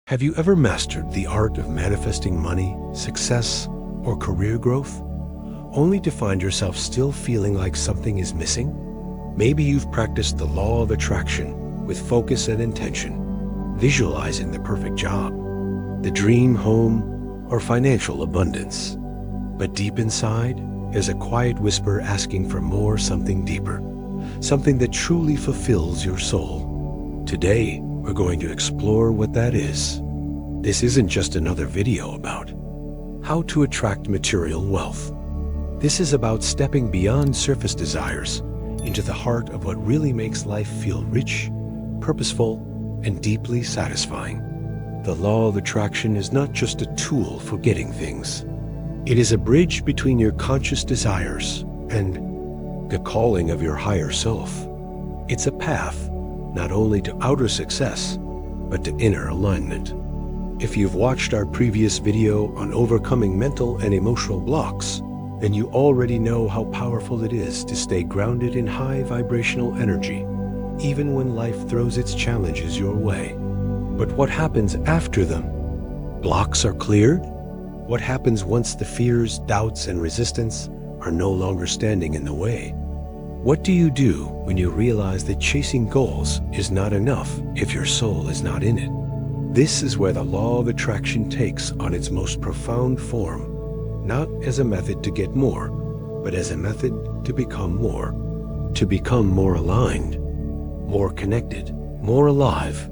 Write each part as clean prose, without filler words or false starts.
Have you ever mastered the art of manifesting money, success, or career growth, only to find yourself still feeling like something is missing? Maybe you've practiced the law of attraction with focus and intention, visualizing the perfect job, the dream home, or financial abundance. But deep inside is a quiet whisper asking for more, something deeper, something that truly fulfills your soul. Today, we're going to explore what that is. This isn't just another video about how to attract material wealth. This is about stepping beyond surface desires into the heart of what really makes life feel rich, purposeful, and deeply satisfying. The law of attraction is not just a tool for getting things. It is a bridge between your conscious desires and the calling of your higher self. It's a path not only to outer success, but to inner alignment. If you've watched our previous video on overcoming mental and emotional blocks, then you already know how powerful it is to stay grounded in high vibrational energy, even when life throws its challenges your way. But what happens after them? Blocks are cleared? What happens once the fears, doubts, and resistance are no longer standing in the way? What do you do when you realize that chasing goals is not enough if your soul is not in it? This is where the law of attraction takes on its most profound form, not as a method to get more, but as a method to become more aligned, more connected, more alive.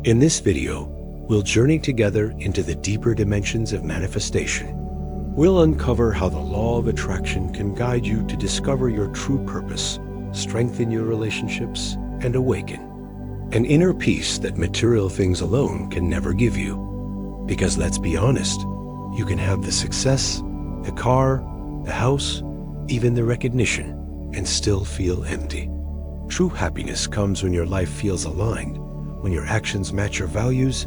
In this video, we'll journey together into the deeper dimensions of manifestation. We'll uncover how the law of attraction can guide you to discover your true purpose, strengthen your relationships, and awaken an inner peace that material things alone can never give you. Because let's be honest, you can have the success, the car, the house, even the recognition, and still feel empty. True happiness comes when your life feels aligned, when your actions match your values,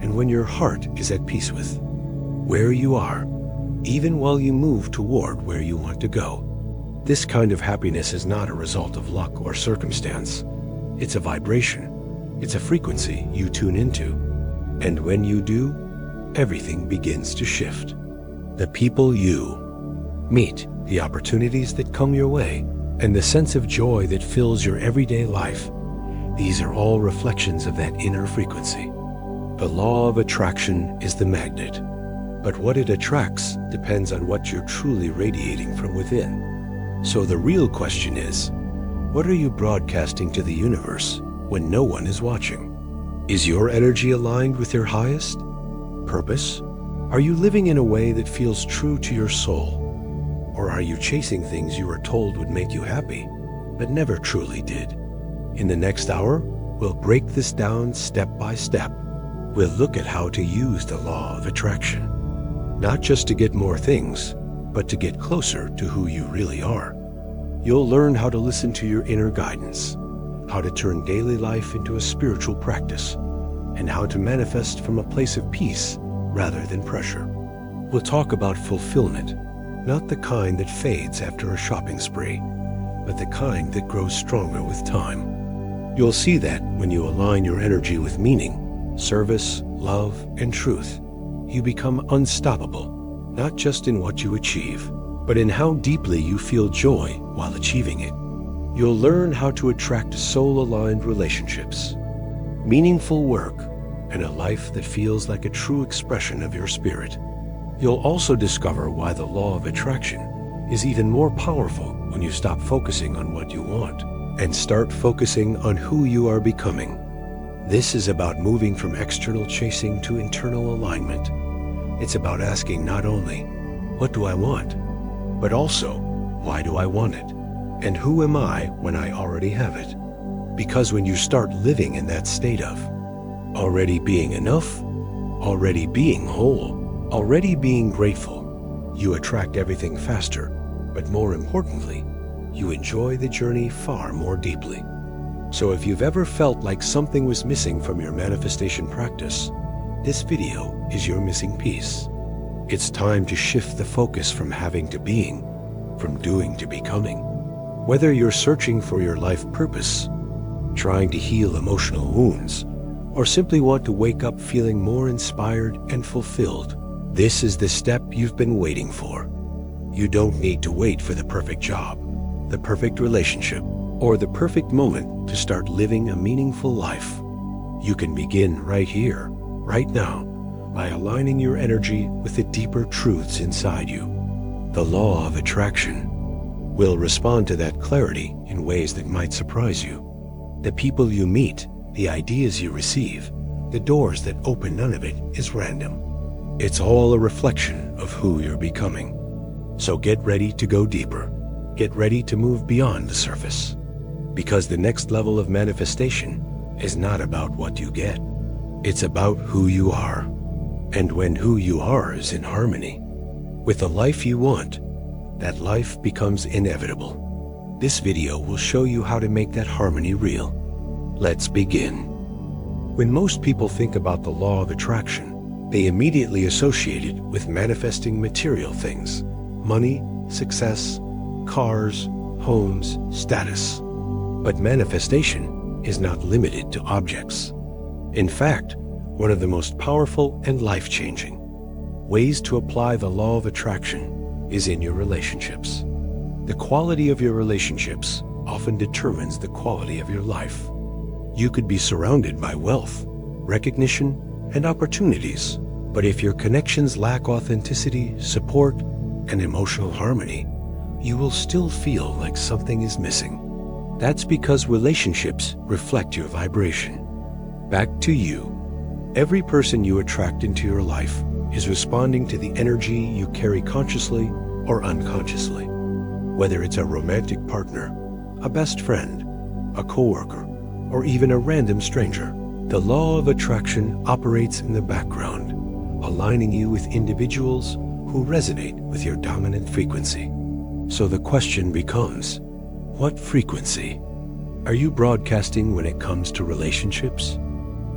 and when your heart is at peace with where you are, even while you move toward where you want to go. This kind of happiness is not a result of luck or circumstance. It's a vibration. It's a frequency you tune into. And when you do, everything begins to shift. The people you meet, the opportunities that come your way, and the sense of joy that fills your everyday life, these are all reflections of that inner frequency. The law of attraction is the magnet. But what it attracts depends on what you're truly radiating from within. So the real question is, what are you broadcasting to the universe when no one is watching? Is your energy aligned with your highest purpose? Are you living in a way that feels true to your soul? Or are you chasing things you were told would make you happy, but never truly did? In the next hour, we'll break this down step by step. We'll look at how to use the law of attraction, not just to get more things, but to get closer to who you really are. You'll learn how to listen to your inner guidance, how to turn daily life into a spiritual practice, and how to manifest from a place of peace rather than pressure. We'll talk about fulfillment, not the kind that fades after a shopping spree, but the kind that grows stronger with time. You'll see that when you align your energy with meaning, service, love, and truth, you become unstoppable, not just in what you achieve, but in how deeply you feel joy while achieving it. You'll learn how to attract soul-aligned relationships, meaningful work, and a life that feels like a true expression of your spirit. You'll also discover why the law of attraction is even more powerful when you stop focusing on what you want and start focusing on who you are becoming. This is about moving from external chasing to internal alignment. It's about asking not only, what do I want, but also, why do I want it? And who am I when I already have it? Because when you start living in that state of already being enough, already being whole, already being grateful, you attract everything faster, but more importantly, you enjoy the journey far more deeply. So if you've ever felt like something was missing from your manifestation practice, this video is your missing piece. It's time to shift the focus from having to being, from doing to becoming. Whether you're searching for your life purpose, trying to heal emotional wounds, or simply want to wake up feeling more inspired and fulfilled, this is the step you've been waiting for. You don't need to wait for the perfect job, the perfect relationship, or the perfect moment to start living a meaningful life. You can begin right here, right now, by aligning your energy with the deeper truths inside you. The law of attraction will respond to that clarity in ways that might surprise you. The people you meet, the ideas you receive, the doors that open, none of it is random. It's all a reflection of who you're becoming. So get ready to go deeper. Get ready to move beyond the surface. Because the next level of manifestation is not about what you get. It's about who you are. And when who you are is in harmony with the life you want, that life becomes inevitable. This video will show you how to make that harmony real. Let's begin. When most people think about the law of attraction, they immediately associate it with manifesting material things: money, success, cars, homes, status. But manifestation is not limited to objects. In fact, one of the most powerful and life-changing ways to apply the law of attraction is in your relationships. The quality of your relationships often determines the quality of your life. You could be surrounded by wealth, recognition, and opportunities, but if your connections lack authenticity, support, and emotional harmony, you will still feel like something is missing. That's because relationships reflect your vibration. Back to you. Every person you attract into your life is responding to the energy you carry consciously or unconsciously. Whether it's a romantic partner, a best friend, a coworker, or even a random stranger, the law of attraction operates in the background, aligning you with individuals who resonate with your dominant frequency. So the question becomes, what frequency are you broadcasting when it comes to relationships?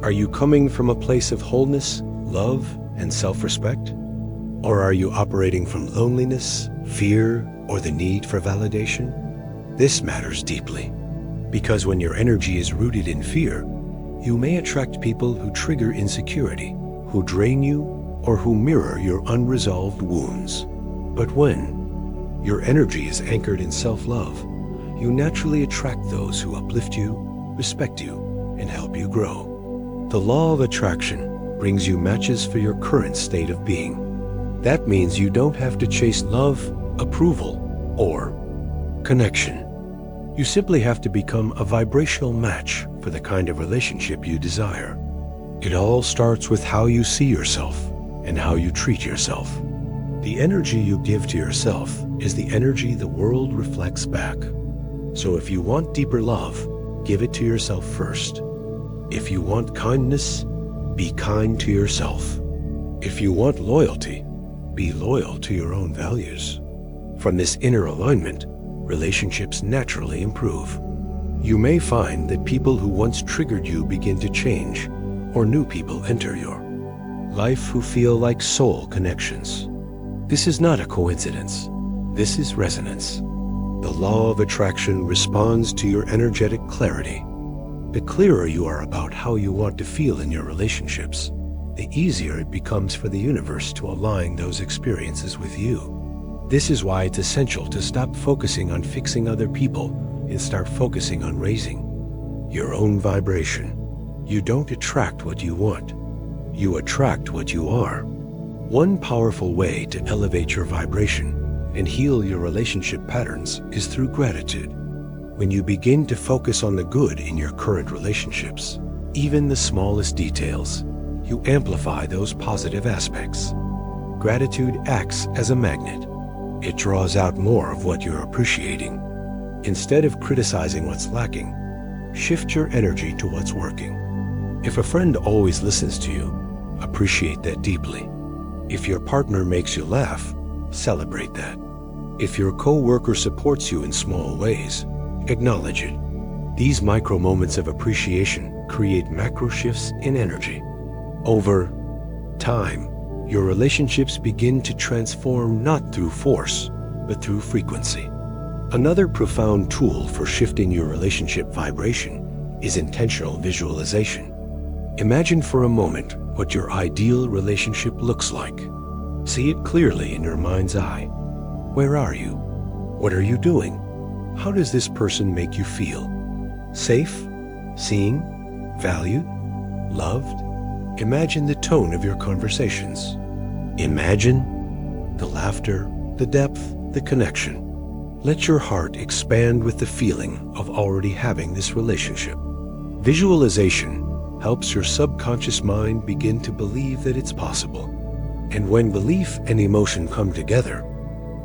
Are you coming from a place of wholeness, love, and self-respect? Or are you operating from loneliness, fear, or the need for validation? This matters deeply, because when your energy is rooted in fear, you may attract people who trigger insecurity, who drain you, or who mirror your unresolved wounds. But when your energy is anchored in self-love, you naturally attract those who uplift you, respect you, and help you grow. The law of attraction brings you matches for your current state of being. That means you don't have to chase love, approval, or connection. You simply have to become a vibrational match for the kind of relationship you desire. It all starts with how you see yourself and how you treat yourself. The energy you give to yourself is the energy the world reflects back. So if you want deeper love, give it to yourself first. If you want kindness, be kind to yourself. If you want loyalty, be loyal to your own values. From this inner alignment, relationships naturally improve. You may find that people who once triggered you begin to change, or new people enter your life who feel like soul connections. This is not a coincidence. This is resonance. The law of attraction responds to your energetic clarity. The clearer you are about how you want to feel in your relationships, the easier it becomes for the universe to align those experiences with you. This is why it's essential to stop focusing on fixing other people and start focusing on raising your own vibration. You don't attract what you want. You attract what you are. One powerful way to elevate your vibration and heal your relationship patterns is through gratitude. When you begin to focus on the good in your current relationships, even the smallest details, you amplify those positive aspects. Gratitude acts as a magnet. It draws out more of what you're appreciating. Instead of criticizing what's lacking, shift your energy to what's working. If a friend always listens to you, appreciate that deeply. If your partner makes you laugh, celebrate that. If your coworker supports you in small ways, acknowledge it. These micro moments of appreciation create macro shifts in energy. Over time, your relationships begin to transform not through force, but through frequency. Another profound tool for shifting your relationship vibration is intentional visualization. Imagine for a moment what your ideal relationship looks like. See it clearly in your mind's eye. Where are you? What are you doing? How does this person make you feel? Safe? Seen? Valued? Loved? Imagine the tone of your conversations. Imagine the laughter, the depth, the connection. Let your heart expand with the feeling of already having this relationship. Visualization helps your subconscious mind begin to believe that it's possible. And when belief and emotion come together,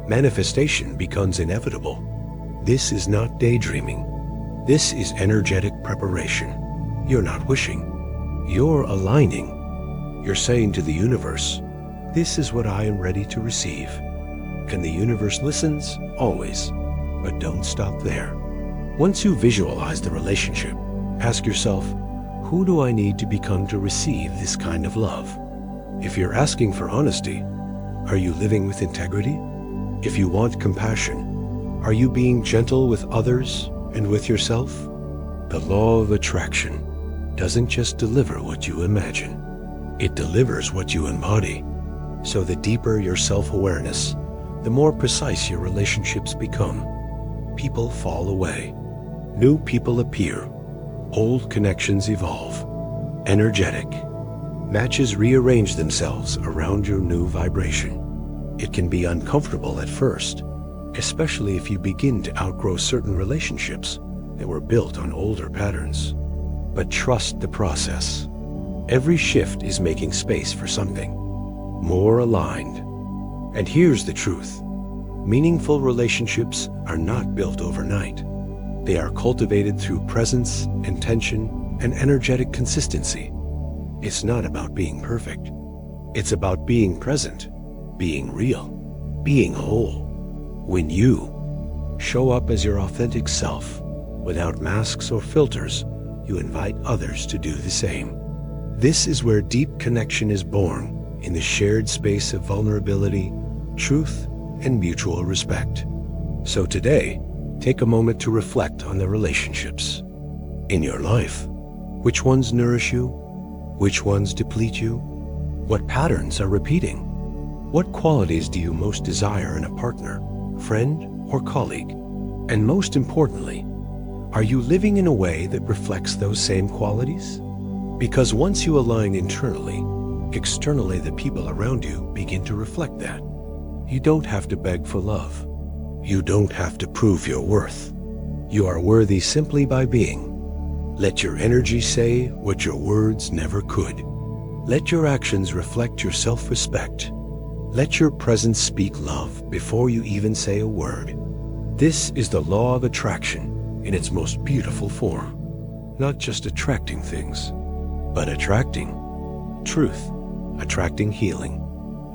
manifestation becomes inevitable. This is not daydreaming. This is energetic preparation. You're not wishing. You're aligning. You're saying to the universe, this is what I am ready to receive. And the universe listens always, but don't stop there. Once you visualize the relationship, ask yourself, who do I need to become to receive this kind of love? If you're asking for honesty, are you living with integrity? If you want compassion, are you being gentle with others and with yourself? The law of attraction doesn't just deliver what you imagine. It delivers what you embody. So the deeper your self-awareness, the more precise your relationships become. People fall away. New people appear. Old connections evolve. Energetic. Matches rearrange themselves around your new vibration. It can be uncomfortable at first, especially if you begin to outgrow certain relationships that were built on older patterns. But trust the process. Every shift is making space for something more aligned. And here's the truth. Meaningful relationships are not built overnight. They are cultivated through presence, intention, and energetic consistency. It's not about being perfect. It's about being present, being real, being whole. When you show up as your authentic self, without masks or filters, you invite others to do the same. This is where deep connection is born, in the shared space of vulnerability, truth, and mutual respect. So today, take a moment to reflect on the relationships in your life. Which ones nourish you? Which ones deplete you? What patterns are repeating? What qualities do you most desire in a partner, friend, or colleague? And most importantly, are you living in a way that reflects those same qualities? Because once you align internally, externally the people around you begin to reflect that. You don't have to beg for love. You don't have to prove your worth. You are worthy simply by being. Let your energy say what your words never could. Let your actions reflect your self-respect. Let your presence speak love before you even say a word. This is the law of attraction in its most beautiful form. Not just attracting things, but attracting truth, attracting healing,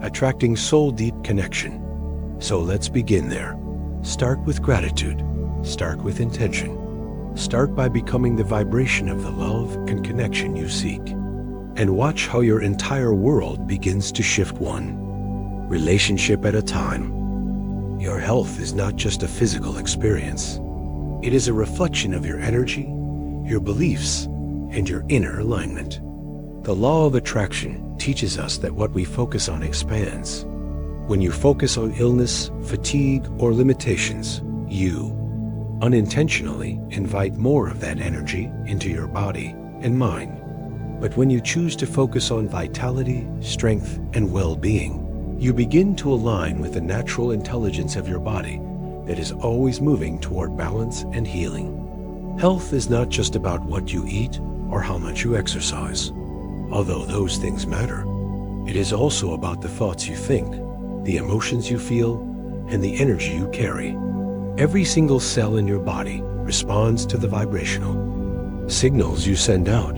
attracting soul-deep connection. So let's begin there. Start with gratitude. Start with intention. Start by becoming the vibration of the love and connection you seek. And watch how your entire world begins to shift one relationship at a time. Your health is not just a physical experience. It is a reflection of your energy, your beliefs, and your inner alignment. The law of attraction teaches us that what we focus on expands. When you focus on illness, fatigue, or limitations, you unintentionally invite more of that energy into your body and mind. But when you choose to focus on vitality, strength, and well-being, you begin to align with the natural intelligence of your body that is always moving toward balance and healing. Health is not just about what you eat or how much you exercise, although those things matter. It is also about the thoughts you think, the emotions you feel, and the energy you carry. Every single cell in your body responds to the vibrational signals you send out.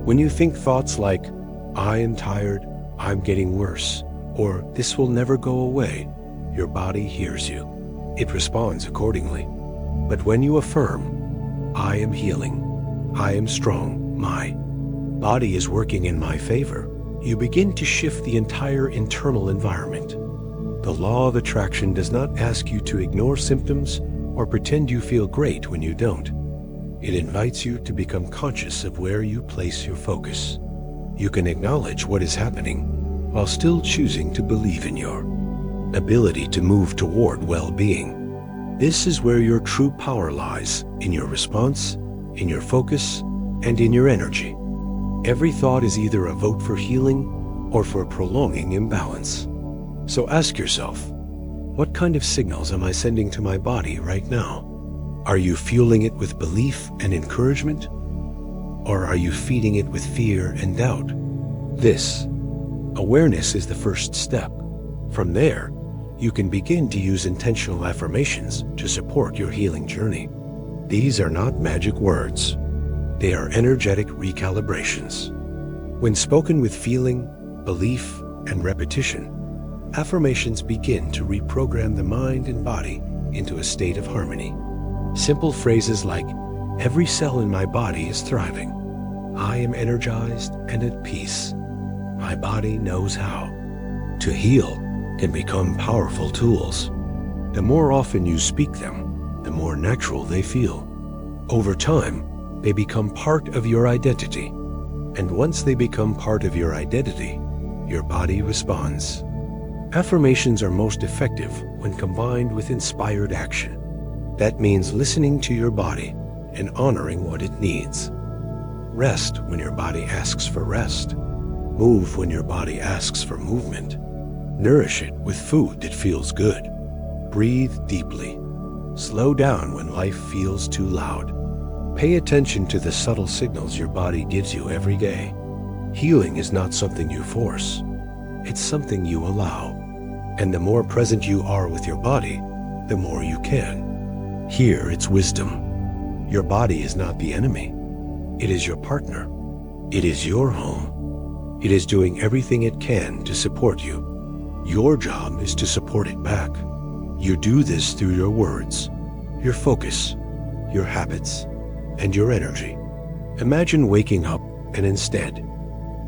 When you think thoughts like, I am tired, I'm getting worse, or this will never go away, your body hears you. It responds accordingly. But when you affirm, I am healing, I am strong, my body is working in my favor, you begin to shift the entire internal environment. The law of attraction does not ask you to ignore symptoms or pretend you feel great when you don't. It invites you to become conscious of where you place your focus. You can acknowledge what is happening while still choosing to believe in your ability to move toward well-being. This is where your true power lies, in your response, in your focus, and in your energy. Every thought is either a vote for healing or for prolonging imbalance. So ask yourself, what kind of signals am I sending to my body right now? Are you fueling it with belief and encouragement? Or are you feeding it with fear and doubt? This awareness is the first step. From there, you can begin to use intentional affirmations to support your healing journey. These are not magic words. They are energetic recalibrations. When spoken with feeling, belief, and repetition, affirmations begin to reprogram the mind and body into a state of harmony. Simple phrases like, "Every cell in my body is thriving. I am energized and at peace. My body knows how." To heal can become powerful tools. The more often you speak them, the more natural they feel. Over time, they become part of your identity. And once they become part of your identity, your body responds. Affirmations are most effective when combined with inspired action. That means listening to your body and honoring what it needs. Rest when your body asks for rest. Move when your body asks for movement. Nourish it with food that feels good. Breathe deeply. Slow down when life feels too loud. Pay attention to the subtle signals your body gives you every day. Healing is not something you force. It's something you allow. And the more present you are with your body, the more you can. Here it's wisdom. Your body is not the enemy. It is your partner. It is your home. It is doing everything it can to support you. Your job is to support it back. You do this through your words, your focus, your habits, and your energy. Imagine waking up and instead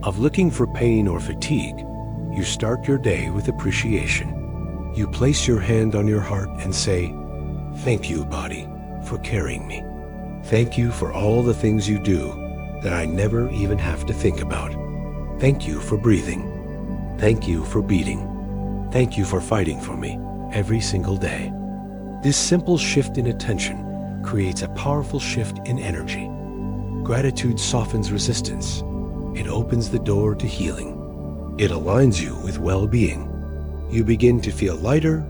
of looking for pain or fatigue, you start your day with appreciation. You place your hand on your heart and say, "Thank you, body, for carrying me. Thank you for all the things you do that I never even have to think about. Thank you for breathing. Thank you for beating. Thank you for fighting for me every single day." This simple shift in attention creates a powerful shift in energy. Gratitude softens resistance. It opens the door to healing. It aligns you with well-being. You begin to feel lighter,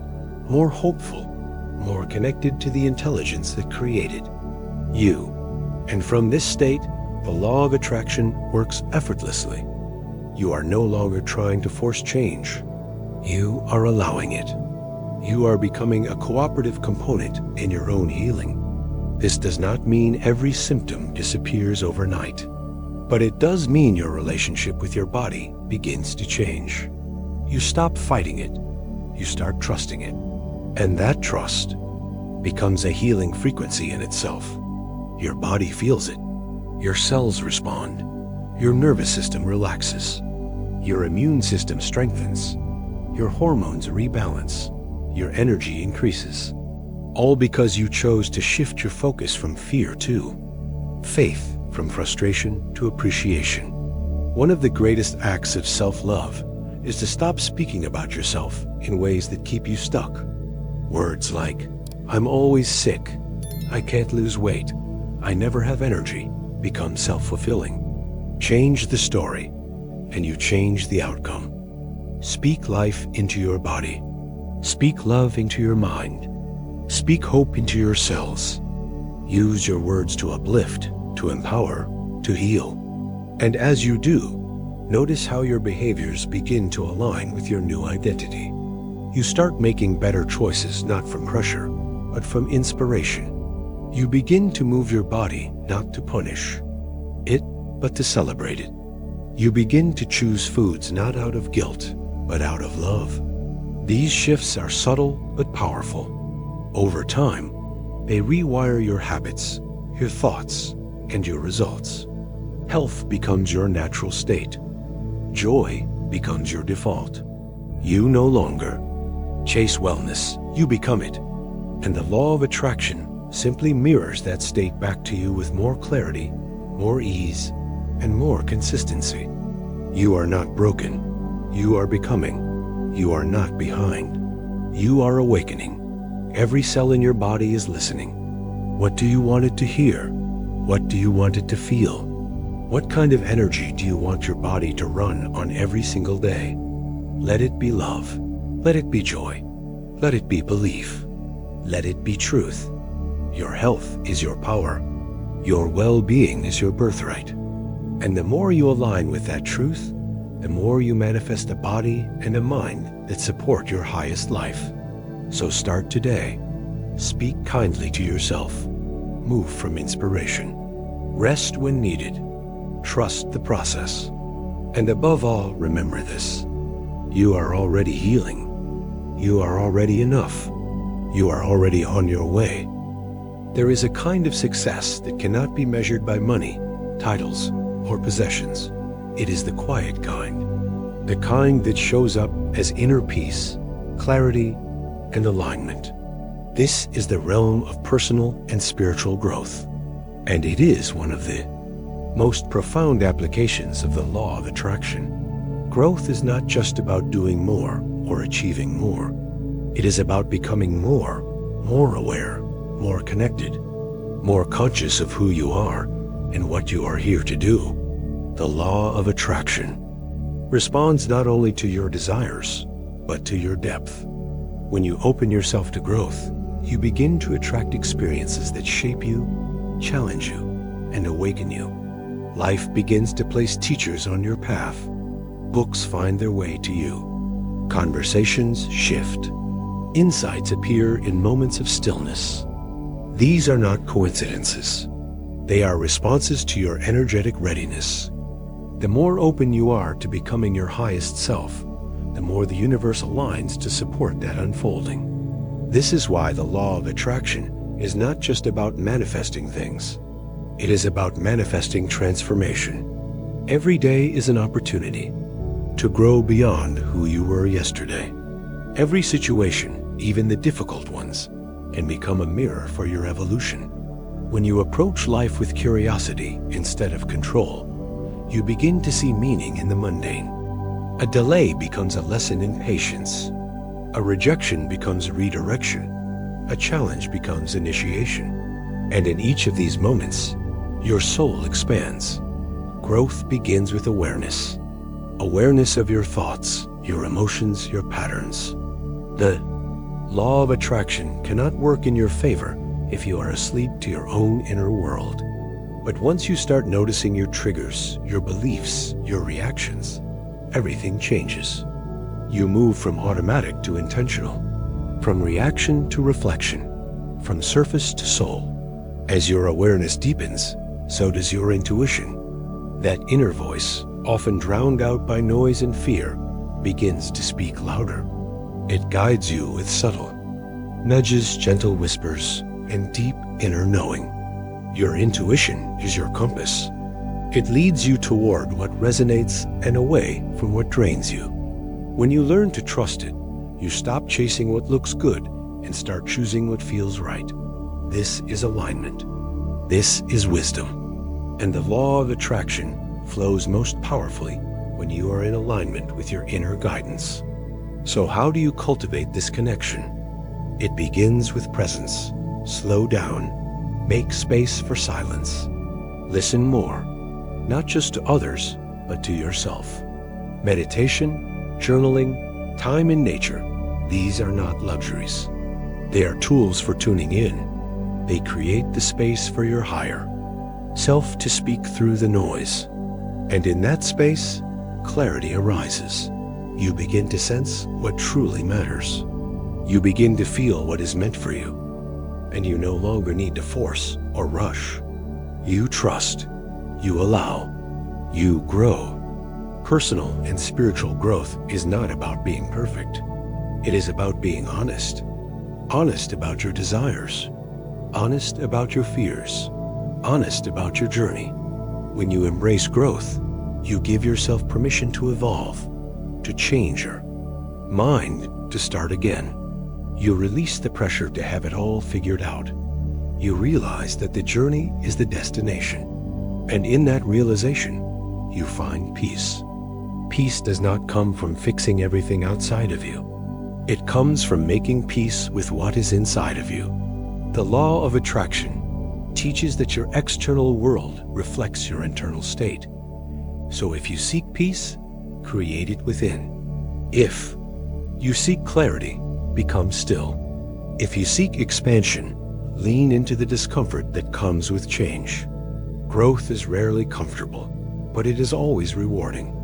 more hopeful, more connected to the intelligence that created you. And from this state, the law of attraction works effortlessly. You are no longer trying to force change. You are allowing it. You are becoming a cooperative component in your own healing. This does not mean every symptom disappears overnight, but it does mean your relationship with your body begins to change. You stop fighting it. You start trusting it. And that trust becomes a healing frequency in itself. Your body feels it. Your cells respond. Your nervous system relaxes. Your immune system strengthens. Your hormones rebalance. Your energy increases. All because you chose to shift your focus from fear to faith, from frustration to appreciation. One of the greatest acts of self-love is to stop speaking about yourself in ways that keep you stuck. Words like, "I'm always sick," "I can't lose weight," "I never have energy," become self-fulfilling. Change the story, and you change the outcome. Speak life into your body. Speak love into your mind. Speak hope into your cells. Use your words to uplift, to empower, to heal. And as you do, notice how your behaviors begin to align with your new identity. You start making better choices not from pressure, but from inspiration. You begin to move your body not to punish it, but to celebrate it. You begin to choose foods not out of guilt, but out of love. These shifts are subtle but powerful. Over time, they rewire your habits, your thoughts, and your results. Health becomes your natural state. Joy becomes your default. You no longer chase wellness, you become it. And the law of attraction simply mirrors that state back to you with more clarity, more ease, and more consistency. You are not broken. You are becoming. You are not behind. You are awakening. Every cell in your body is listening. What do you want it to hear? What do you want it to feel? What kind of energy do you want your body to run on every single day? Let it be love. Let it be joy. Let it be belief. Let it be truth. Your health is your power. Your well-being is your birthright. And the more you align with that truth, the more you manifest a body and a mind that support your highest life. So start today. Speak kindly to yourself. Move from inspiration. Rest when needed. Trust the process. And above all, remember this. You are already healing. You are already enough. You are already on your way. There is a kind of success that cannot be measured by money, titles, or possessions. It is the quiet kind. The kind that shows up as inner peace, clarity, and alignment. This is the realm of personal and spiritual growth. And it is one of the most profound applications of the law of attraction. Growth is not just about doing more or achieving more. It is about becoming more aware, more connected, more conscious of who you are and what you are here to do. The law of attraction responds not only to your desires, but to your depth. When you open yourself to growth, you begin to attract experiences that shape you, challenge you, and awaken you. Life begins to place teachers on your path. Books find their way to you. Conversations shift. Insights appear in moments of stillness. These are not coincidences. They are responses to your energetic readiness. The more open you are to becoming your highest self, the more the universe aligns to support that unfolding. This is why the law of attraction is not just about manifesting things. It is about manifesting transformation. Every day is an opportunity to grow beyond who you were yesterday. Every situation, even the difficult ones, can become a mirror for your evolution. When you approach life with curiosity instead of control, you begin to see meaning in the mundane. A delay becomes a lesson in patience. A rejection becomes redirection. A challenge becomes initiation. And in each of these moments, your soul expands. Growth begins with awareness. Awareness of your thoughts, your emotions, your patterns. The law of attraction cannot work in your favor if you are asleep to your own inner world. But once you start noticing your triggers, your beliefs, your reactions, everything changes. You move from automatic to intentional, from reaction to reflection, from surface to soul. As your awareness deepens, so does your intuition. That inner voice, often drowned out by noise and fear, begins to speak louder. It guides you with subtle nudges, gentle whispers, and deep inner knowing. Your intuition is your compass. It leads you toward what resonates and away from what drains you. When you learn to trust it, you stop chasing what looks good and start choosing what feels right. This is alignment. This is wisdom. And the law of attraction flows most powerfully when you are in alignment with your inner guidance. So how do you cultivate this connection? It begins with presence. Slow down. Make space for silence. Listen more, not just to others, but to yourself. Meditation, journaling, time in nature, these are not luxuries. They are tools for tuning in. They create the space for your higher self to speak through the noise. And in that space, clarity arises. You begin to sense what truly matters. You begin to feel what is meant for you. And you no longer need to force or rush. You trust. You allow. You grow. Personal and spiritual growth is not about being perfect. It is about being honest. Honest about your desires. Honest about your fears. Honest about your journey. When you embrace growth, you give yourself permission to evolve, to change your mind, to start again. You release the pressure to have it all figured out. You realize that the journey is the destination. And in that realization, you find peace. Peace does not come from fixing everything outside of you. It comes from making peace with what is inside of you. The law of attraction teaches that your external world reflects your internal state. So if you seek peace, create it within. If you seek clarity, become still. If you seek expansion, lean into the discomfort that comes with change. Growth is rarely comfortable, but it is always rewarding.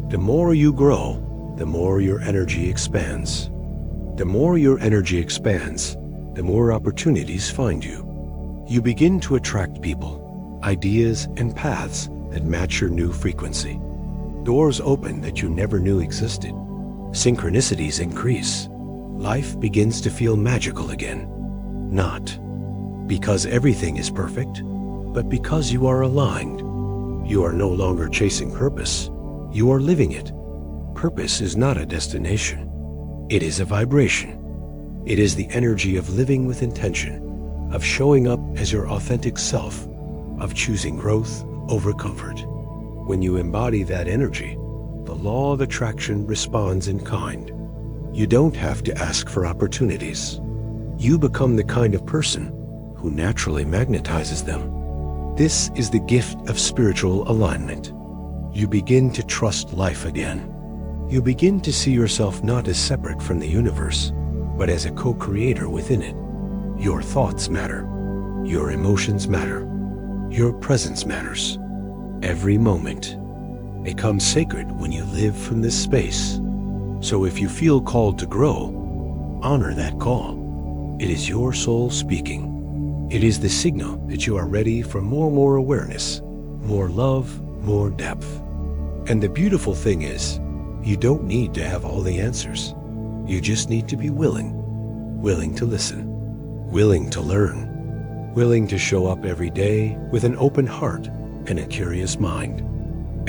The more you grow, the more your energy expands. The more your energy expands, the more opportunities find you. You begin to attract people, ideas, and paths that match your new frequency. Doors open that you never knew existed. Synchronicities increase. Life begins to feel magical again. Not because everything is perfect, but because you are aligned. You are no longer chasing purpose. You are living it. Purpose is not a destination. It is a vibration. It is the energy of living with intention, of showing up as your authentic self, of choosing growth over comfort. When you embody that energy, the law of attraction responds in kind. You don't have to ask for opportunities. You become the kind of person who naturally magnetizes them. This is the gift of spiritual alignment. You begin to trust life again. You begin to see yourself not as separate from the universe, but as a co-creator within it. Your thoughts matter. Your emotions matter. Your presence matters. Every moment becomes sacred when you live from this space. So if you feel called to grow, honor that call. It is your soul speaking. It is the signal that you are ready for more awareness, more love, more depth. And the beautiful thing is, you don't need to have all the answers. You just need to be willing to listen, willing to learn, willing to show up every day with an open heart and a curious mind.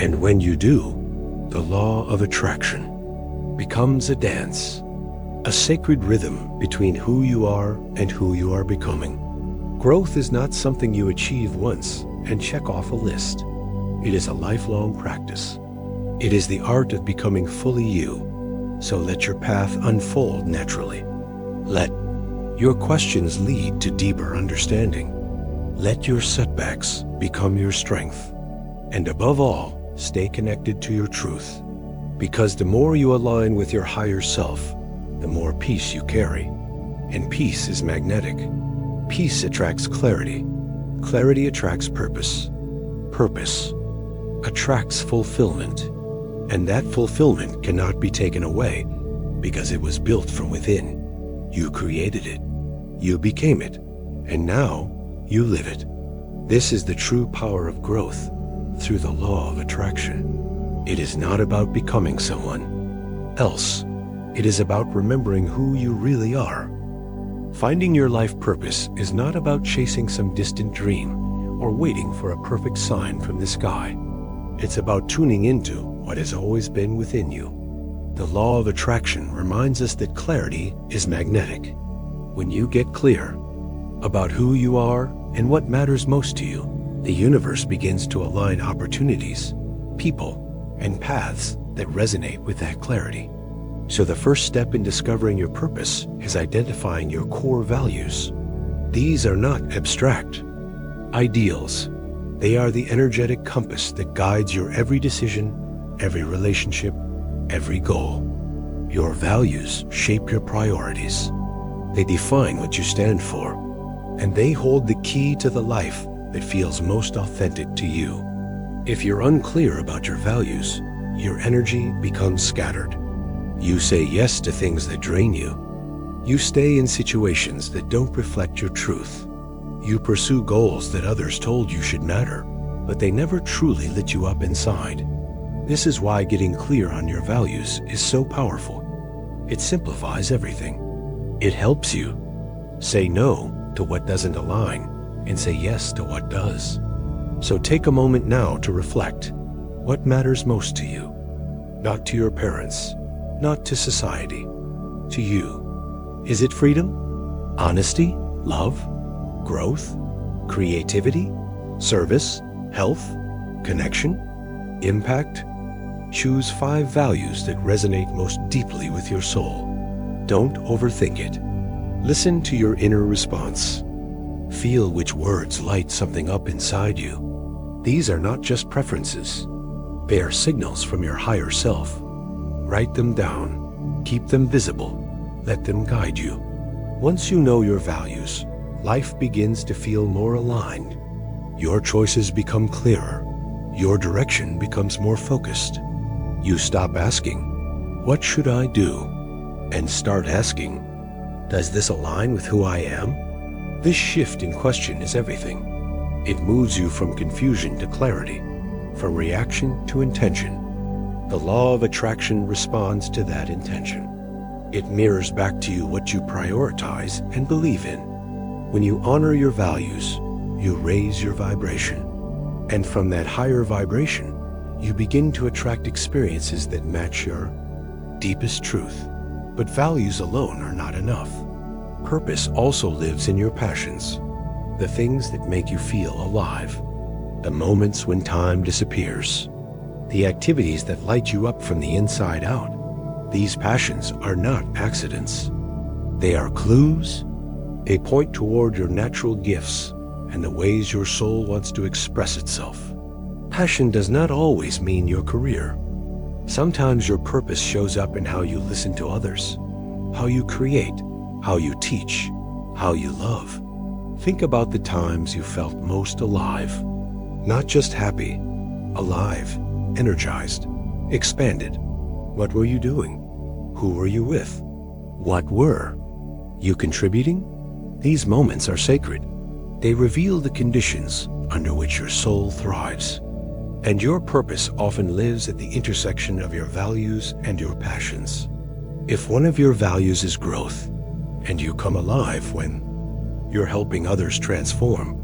And when you do, the law of attraction becomes a dance, a sacred rhythm between who you are and who you are becoming. Growth is not something you achieve once and check off a list. It is a lifelong practice. It is the art of becoming fully you, so let your path unfold naturally. Let your questions lead to deeper understanding. Let your setbacks become your strength. And above all, stay connected to your truth. Because the more you align with your higher self, the more peace you carry. And peace is magnetic. Peace attracts clarity. Clarity attracts purpose. Purpose attracts fulfillment. And that fulfillment cannot be taken away because it was built from within. You created it. You became it. And now you live it. This is the true power of growth through the law of attraction. It is not about becoming someone else. It is about remembering who you really are. Finding your life purpose is not about chasing some distant dream or waiting for a perfect sign from the sky. It's about tuning into what has always been within you. The law of attraction reminds us that clarity is magnetic. When you get clear about who you are and what matters most to you, the universe begins to align opportunities, people, and paths that resonate with that clarity. So the first step in discovering your purpose is identifying your core values. These are not abstract ideals. They are the energetic compass that guides your every decision, every relationship, every goal. Your values shape your priorities. They define what you stand for, and they hold the key to the life that feels most authentic to you. If you're unclear about your values, your energy becomes scattered. You say yes to things that drain you. You stay in situations that don't reflect your truth. You pursue goals that others told you should matter, but they never truly lit you up inside. This is why getting clear on your values is so powerful. It simplifies everything. It helps you say no to what doesn't align and say yes to what does. So take a moment now to reflect. What matters most to you? Not to your parents, not to society, to you. Is it freedom, honesty, love, growth, creativity, service, health, connection, impact? Choose 5 values that resonate most deeply with your soul. Don't overthink it. Listen to your inner response. Feel which words light something up inside you. These are not just preferences. They are signals from your higher self. Write them down. Keep them visible. Let them guide you. Once you know your values, life begins to feel more aligned. Your choices become clearer. Your direction becomes more focused. You stop asking, "What should I do?" and start asking, "Does this align with who I am?" This shift in question is everything. It moves you from confusion to clarity, from reaction to intention. The law of attraction responds to that intention. It mirrors back to you what you prioritize and believe in. When you honor your values, you raise your vibration. And from that higher vibration, you begin to attract experiences that match your deepest truth. But values alone are not enough. Purpose also lives in your passions, the things that make you feel alive, the moments when time disappears, the activities that light you up from the inside out. These passions are not accidents. They are clues. They point toward your natural gifts and the ways your soul wants to express itself. Passion does not always mean your career. Sometimes your purpose shows up in how you listen to others, how you create, how you teach, how you love. Think about the times you felt most alive. Not just happy, alive, energized, expanded. What were you doing? Who were you with? What were you contributing? These moments are sacred. They reveal the conditions under which your soul thrives. And your purpose often lives at the intersection of your values and your passions. If one of your values is growth, and you come alive when you're helping others transform,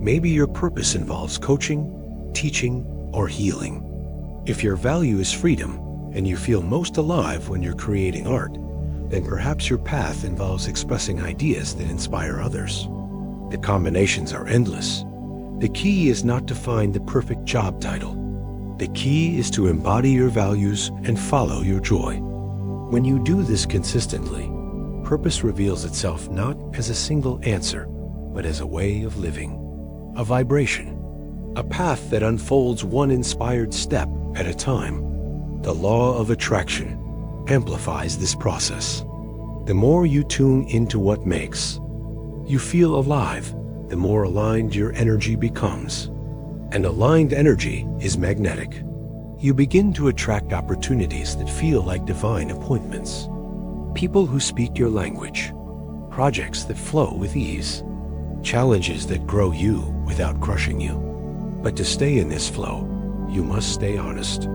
maybe your purpose involves coaching, teaching, or healing. If your value is freedom, and you feel most alive when you're creating art, then perhaps your path involves expressing ideas that inspire others. The combinations are endless. The key is not to find the perfect job title. The key is to embody your values and follow your joy. When you do this consistently, purpose reveals itself not as a single answer, but as a way of living, a vibration, a path that unfolds one inspired step at a time. The law of attraction amplifies this process. The more you tune into what makes you feel alive, the more aligned your energy becomes. And aligned energy is magnetic. You begin to attract opportunities that feel like divine appointments. People who speak your language, projects that flow with ease, challenges that grow you without crushing you. But to stay in this flow, you must stay honest.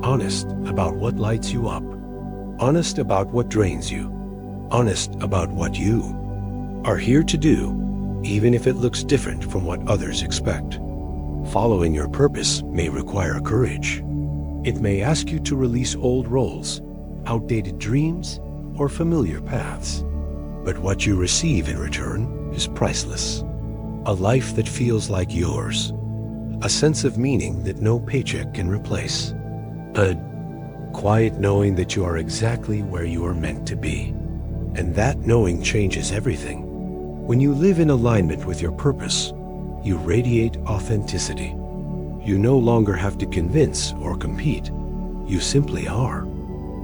Honest about what lights you up. Honest about what drains you. Honest about what you are here to do, even if it looks different from what others expect. Following your purpose may require courage. It may ask you to release old roles, outdated dreams, or familiar paths. But what you receive in return is priceless. A life that feels like yours. A sense of meaning that no paycheck can replace. A quiet knowing that you are exactly where you are meant to be. And that knowing changes everything. When you live in alignment with your purpose, you radiate authenticity. You no longer have to convince or compete. You simply are.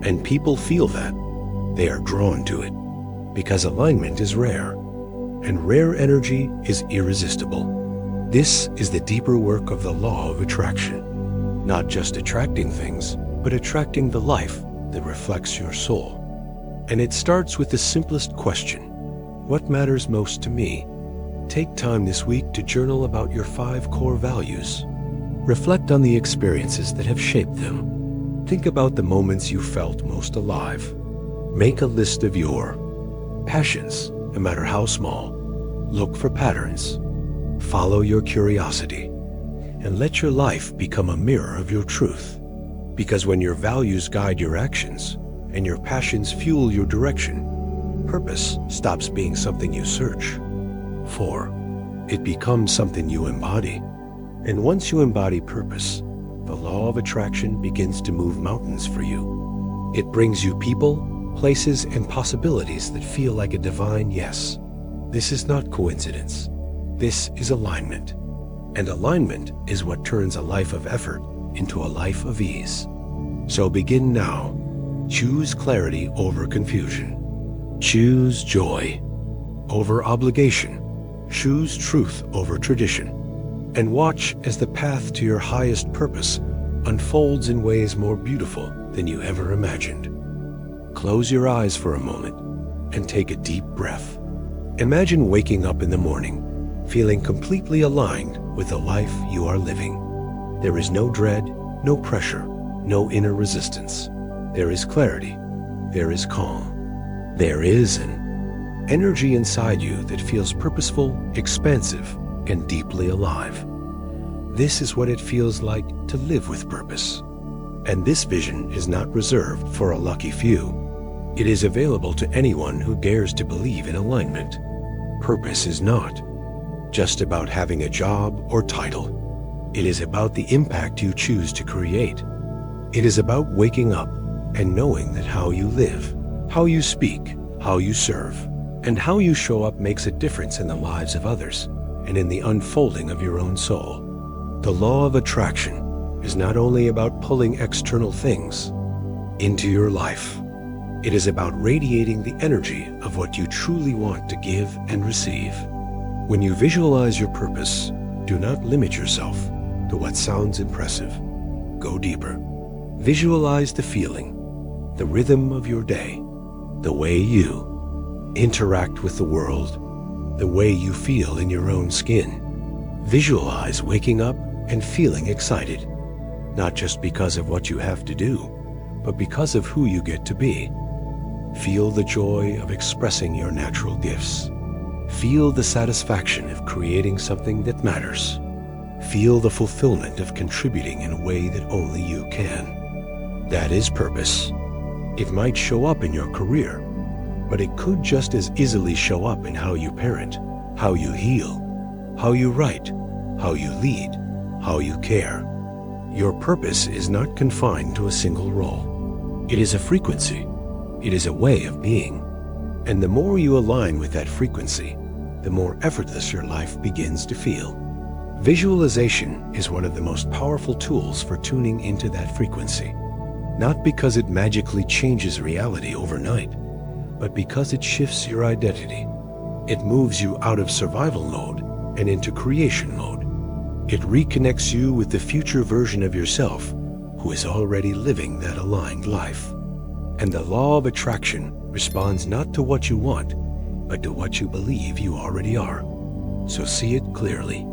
And people feel that. They are drawn to it. Because alignment is rare. And rare energy is irresistible. This is the deeper work of the law of attraction. Not just attracting things, but attracting the life that reflects your soul. And it starts with the simplest question. What matters most to me? Take time this week to journal about your 5 core values. Reflect on the experiences that have shaped them. Think about the moments you felt most alive. Make a list of your passions, no matter how small. Look for patterns. Follow your curiosity. And let your life become a mirror of your truth. Because when your values guide your actions and your passions fuel your direction, purpose stops being something you search for. It becomes something you embody. And once you embody purpose, the law of attraction begins to move mountains for you. It brings you people, places, and possibilities that feel like a divine yes. This is not coincidence. This is alignment. And alignment is what turns a life of effort into a life of ease. So begin now. Choose clarity over confusion. Choose joy over obligation. Choose truth over tradition. And watch as the path to your highest purpose unfolds in ways more beautiful than you ever imagined. Close your eyes for a moment and take a deep breath. Imagine waking up in the morning, feeling completely aligned with the life you are living. There is no dread, no pressure, no inner resistance. There is clarity. There is calm. There is an energy inside you that feels purposeful, expansive, and deeply alive. This is what it feels like to live with purpose. And this vision is not reserved for a lucky few. It is available to anyone who dares to believe in alignment. Purpose is not just about having a job or title. It is about the impact you choose to create. It is about waking up and knowing that how you live, how you speak, how you serve, and how you show up makes a difference in the lives of others and in the unfolding of your own soul. The law of attraction is not only about pulling external things into your life. It is about radiating the energy of what you truly want to give and receive. When you visualize your purpose, do not limit yourself to what sounds impressive. Go deeper. Visualize the feeling, the rhythm of your day, the way you interact with the world, the way you feel in your own skin. Visualize waking up and feeling excited, not just because of what you have to do, but because of who you get to be. Feel the joy of expressing your natural gifts. Feel the satisfaction of creating something that matters. Feel the fulfillment of contributing in a way that only you can. That is purpose. It might show up in your career, but it could just as easily show up in how you parent, how you heal, how you write, how you lead, how you care. Your purpose is not confined to a single role. It is a frequency. It is a way of being. And the more you align with that frequency, the more effortless your life begins to feel. Visualization is one of the most powerful tools for tuning into that frequency. Not because it magically changes reality overnight, but because it shifts your identity. It moves you out of survival mode and into creation mode. It reconnects you with the future version of yourself who is already living that aligned life. And the law of attraction responds not to what you want, but to what you believe you already are. So see it clearly.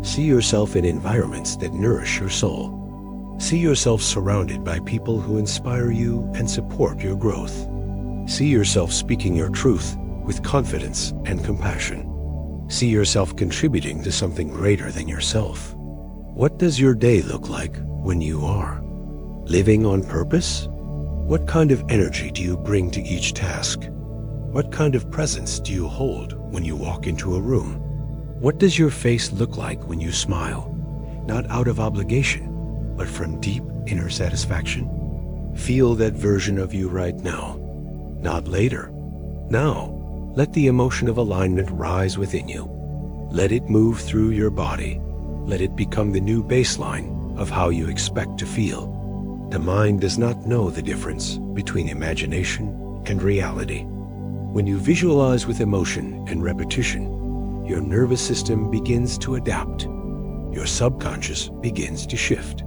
See yourself in environments that nourish your soul. See yourself surrounded by people who inspire you and support your growth. See yourself speaking your truth with confidence and compassion. See yourself contributing to something greater than yourself. What does your day look like when you are living on purpose? What kind of energy do you bring to each task? What kind of presence do you hold when you walk into a room? What does your face look like when you smile? Not out of obligation, but from deep inner satisfaction. Feel that version of you right now, not later. Now, let the emotion of alignment rise within you. Let it move through your body. Let it become the new baseline of how you expect to feel. The mind does not know the difference between imagination and reality. When you visualize with emotion and repetition, your nervous system begins to adapt. Your subconscious begins to shift.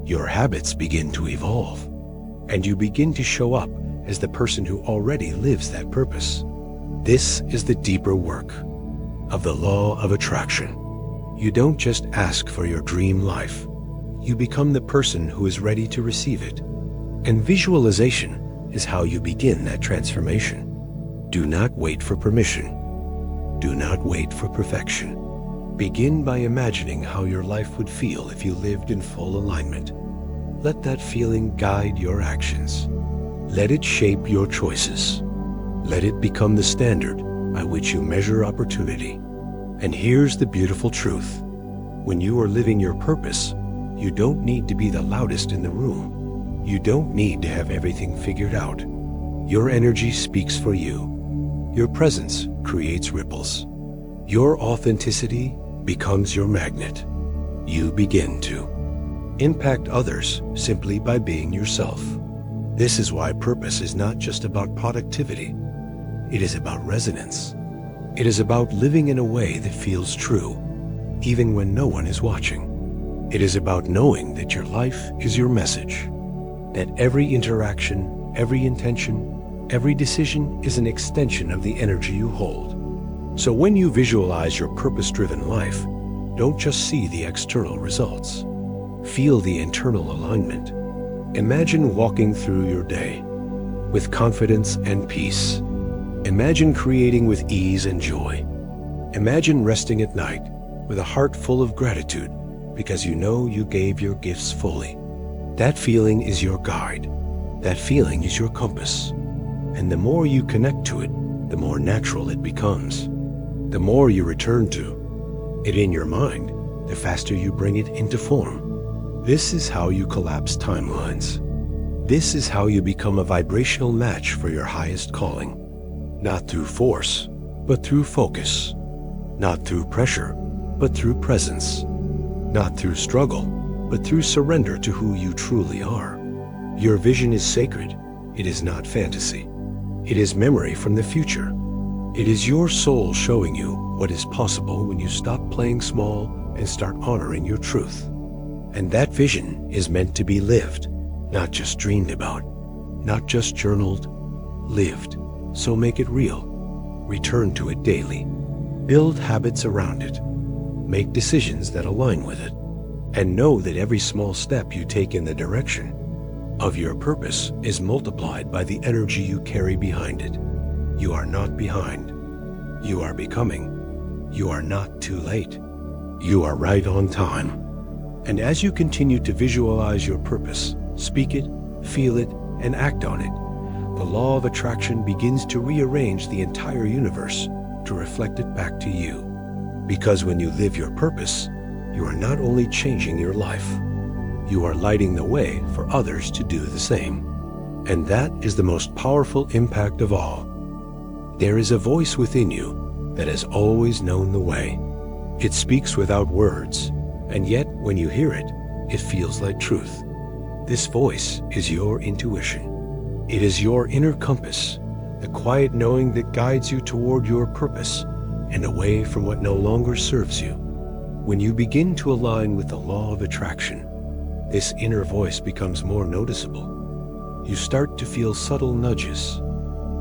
Your habits begin to evolve. And you begin to show up as the person who already lives that purpose. This is the deeper work of the law of attraction. You don't just ask for your dream life. You become the person who is ready to receive it. And visualization is how you begin that transformation. Do not wait for permission. Do not wait for perfection. Begin by imagining how your life would feel if you lived in full alignment. Let that feeling guide your actions. Let it shape your choices. Let it become the standard by which you measure opportunity. And here's the beautiful truth. When you are living your purpose, You don't need to be the loudest in the room. You don't need to have everything figured out. Your energy speaks for you. Your presence creates ripples. Your authenticity becomes your magnet. You begin to impact others simply by being yourself. This is why purpose is not just about productivity. It is about resonance. It is about living in a way that feels true, even when no one is watching. It is about knowing that your life is your message, that every interaction, every intention, every decision is an extension of the energy you hold. So when you visualize your purpose-driven life, don't just see the external results. Feel the internal alignment. Imagine walking through your day with confidence and peace. Imagine creating with ease and joy. Imagine resting at night with a heart full of gratitude because you know you gave your gifts fully. That feeling is your guide. That feeling is your compass. And the more you connect to it, the more natural it becomes. The more you return to it in your mind, the faster you bring it into form. This is how you collapse timelines. This is how you become a vibrational match for your highest calling. Not through force, but through focus. Not through pressure, but through presence. Not through struggle, but through surrender to who you truly are. Your vision is sacred. It is not fantasy. It is memory from the future. It is your soul showing you what is possible when you stop playing small and start honoring your truth. And that vision is meant to be lived, not just dreamed about, not just journaled, lived. So make it real. Return to it daily. Build habits around it. Make decisions that align with it. And know that every small step you take in the direction of your purpose is multiplied by the energy you carry behind it. You are not behind. You are becoming. You are not too late. You are right on time. And as you continue to visualize your purpose, speak it, feel it, and act on it, the law of attraction begins to rearrange the entire universe to reflect it back to you. Because when you live your purpose, you are not only changing your life, you are lighting the way for others to do the same. And that is the most powerful impact of all. There is a voice within you that has always known the way. It speaks without words, and yet when you hear it, it feels like truth. This voice is your intuition. It is your inner compass, the quiet knowing that guides you toward your purpose and away from what no longer serves you. When you begin to align with the law of attraction, this inner voice becomes more noticeable. You start to feel subtle nudges,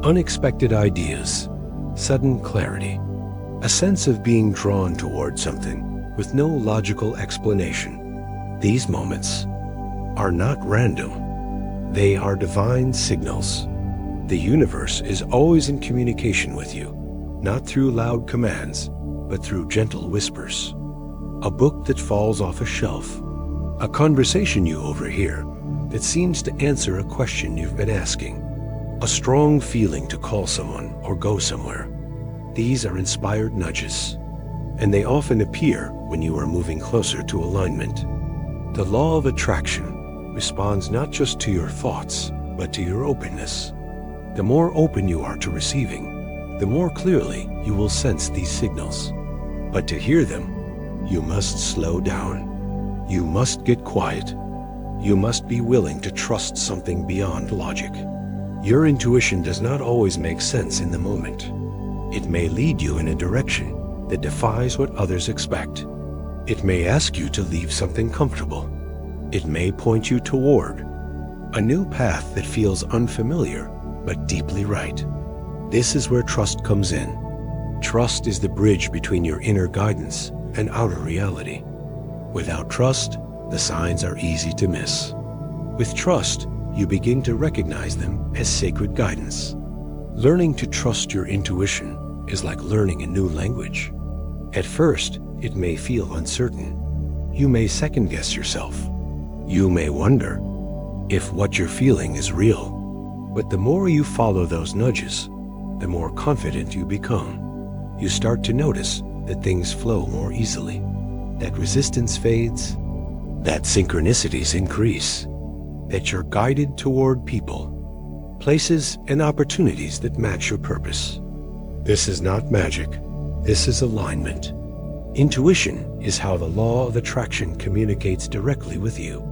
unexpected ideas, sudden clarity, a sense of being drawn toward something with no logical explanation. These moments are not random. They are divine signals. The universe is always in communication with you, not through loud commands, but through gentle whispers. A book that falls off a shelf, a conversation you overhear that seems to answer a question you've been asking, a strong feeling to call someone or go somewhere. These are inspired nudges, and they often appear when you are moving closer to alignment. The law of attraction responds not just to your thoughts, but to your openness. The more open you are to receiving, the more clearly you will sense these signals. But to hear them, you must slow down. You must get quiet. You must be willing to trust something beyond logic. Your intuition does not always make sense in the moment. It may lead you in a direction that defies what others expect. It may ask you to leave something comfortable. It may point you toward a new path that feels unfamiliar but deeply right. This is where trust comes in. Trust is the bridge between your inner guidance and outer reality. Without trust, the signs are easy to miss. With trust, you begin to recognize them as sacred guidance. Learning to trust your intuition is like learning a new language. At first, it may feel uncertain. You may second-guess yourself. You may wonder if what you're feeling is real. But the more you follow those nudges, the more confident you become. You start to notice that things flow more easily, that resistance fades, that synchronicities increase, that you're guided toward people, places, and opportunities that match your purpose. This is not magic. This is alignment. Intuition is how the law of attraction communicates directly with you.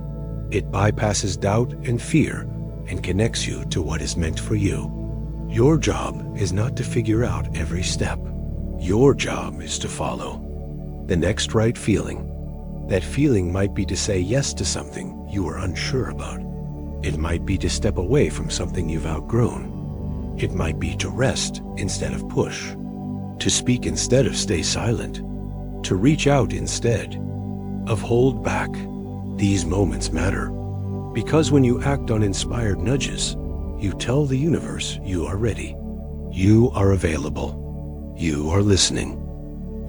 It bypasses doubt and fear and connects you to what is meant for you. Your job is not to figure out every step. Your job is to follow the next right feeling. That feeling might be to say yes to something you are unsure about. It might be to step away from something you've outgrown. It might be to rest instead of push, to speak instead of stay silent, to reach out instead of hold back. These moments matter because when you act on inspired nudges, you tell the universe you are ready, you are available, you are listening,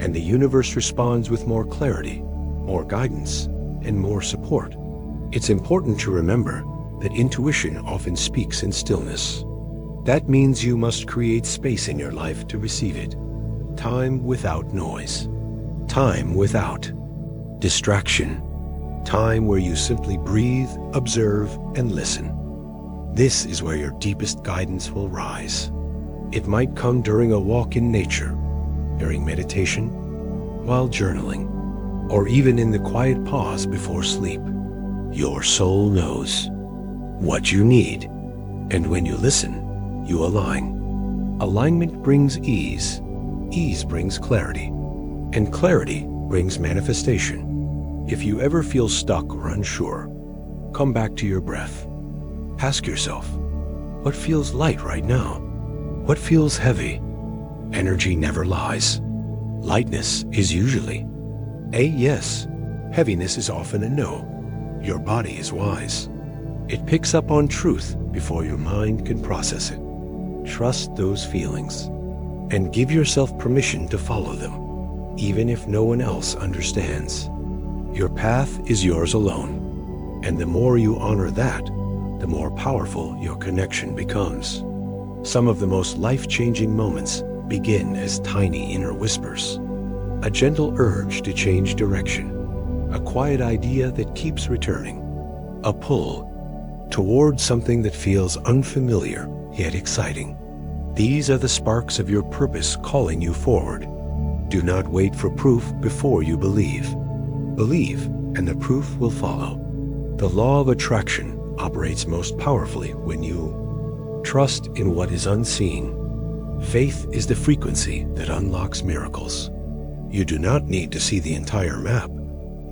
and the universe responds with more clarity, more guidance, and more support. It's important to remember that intuition often speaks in stillness. That means you must create space in your life to receive it. Time without noise. Time without distraction. Time where you simply breathe, observe, and listen. This is where your deepest guidance will rise. It might come during a walk in nature, during meditation, while journaling, or even in the quiet pause before sleep. Your soul knows what you need, and when you listen, you align. Alignment brings ease. Ease brings clarity, and clarity brings manifestation. If you ever feel stuck or unsure, come back to your breath. Ask yourself, what feels light right now? What feels heavy? Energy never lies. Lightness is usually a yes. Heaviness is often a no. Your body is wise. It picks up on truth before your mind can process it. Trust those feelings and give yourself permission to follow them, even if no one else understands. Your path is yours alone, and the more you honor that, the more powerful your connection becomes. Some of the most life-changing moments begin as tiny inner whispers. A gentle urge to change direction, a quiet idea that keeps returning, a pull toward something that feels unfamiliar yet exciting. These are the sparks of your purpose calling you forward. Do not wait for proof before you believe. Believe, and the proof will follow. The law of attraction operates most powerfully when you trust in what is unseen. Faith is the frequency that unlocks miracles. You do not need to see the entire map.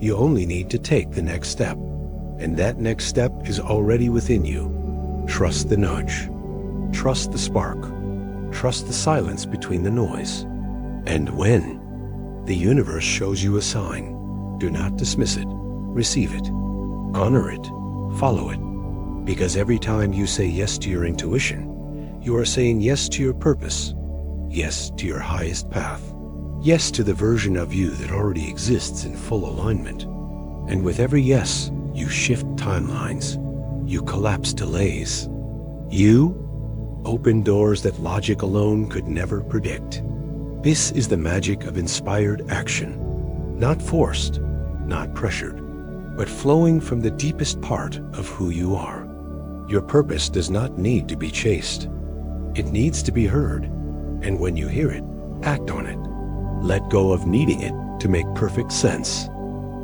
You only need to take the next step, and that next step is already within you. Trust the nudge. Trust the spark. Trust the silence between the noise. And when the universe shows you a sign, do not dismiss it. Receive it. Honor it. Follow it. Because every time you say yes to your intuition, you are saying yes to your purpose, yes to your highest path, yes to the version of you that already exists in full alignment. And with every yes, you shift timelines. You collapse delays. You open doors that logic alone could never predict. This is the magic of inspired action. Not forced, not pressured, but flowing from the deepest part of who you are. Your purpose does not need to be chased. It needs to be heard. And when you hear it, act on it. Let go of needing it to make perfect sense.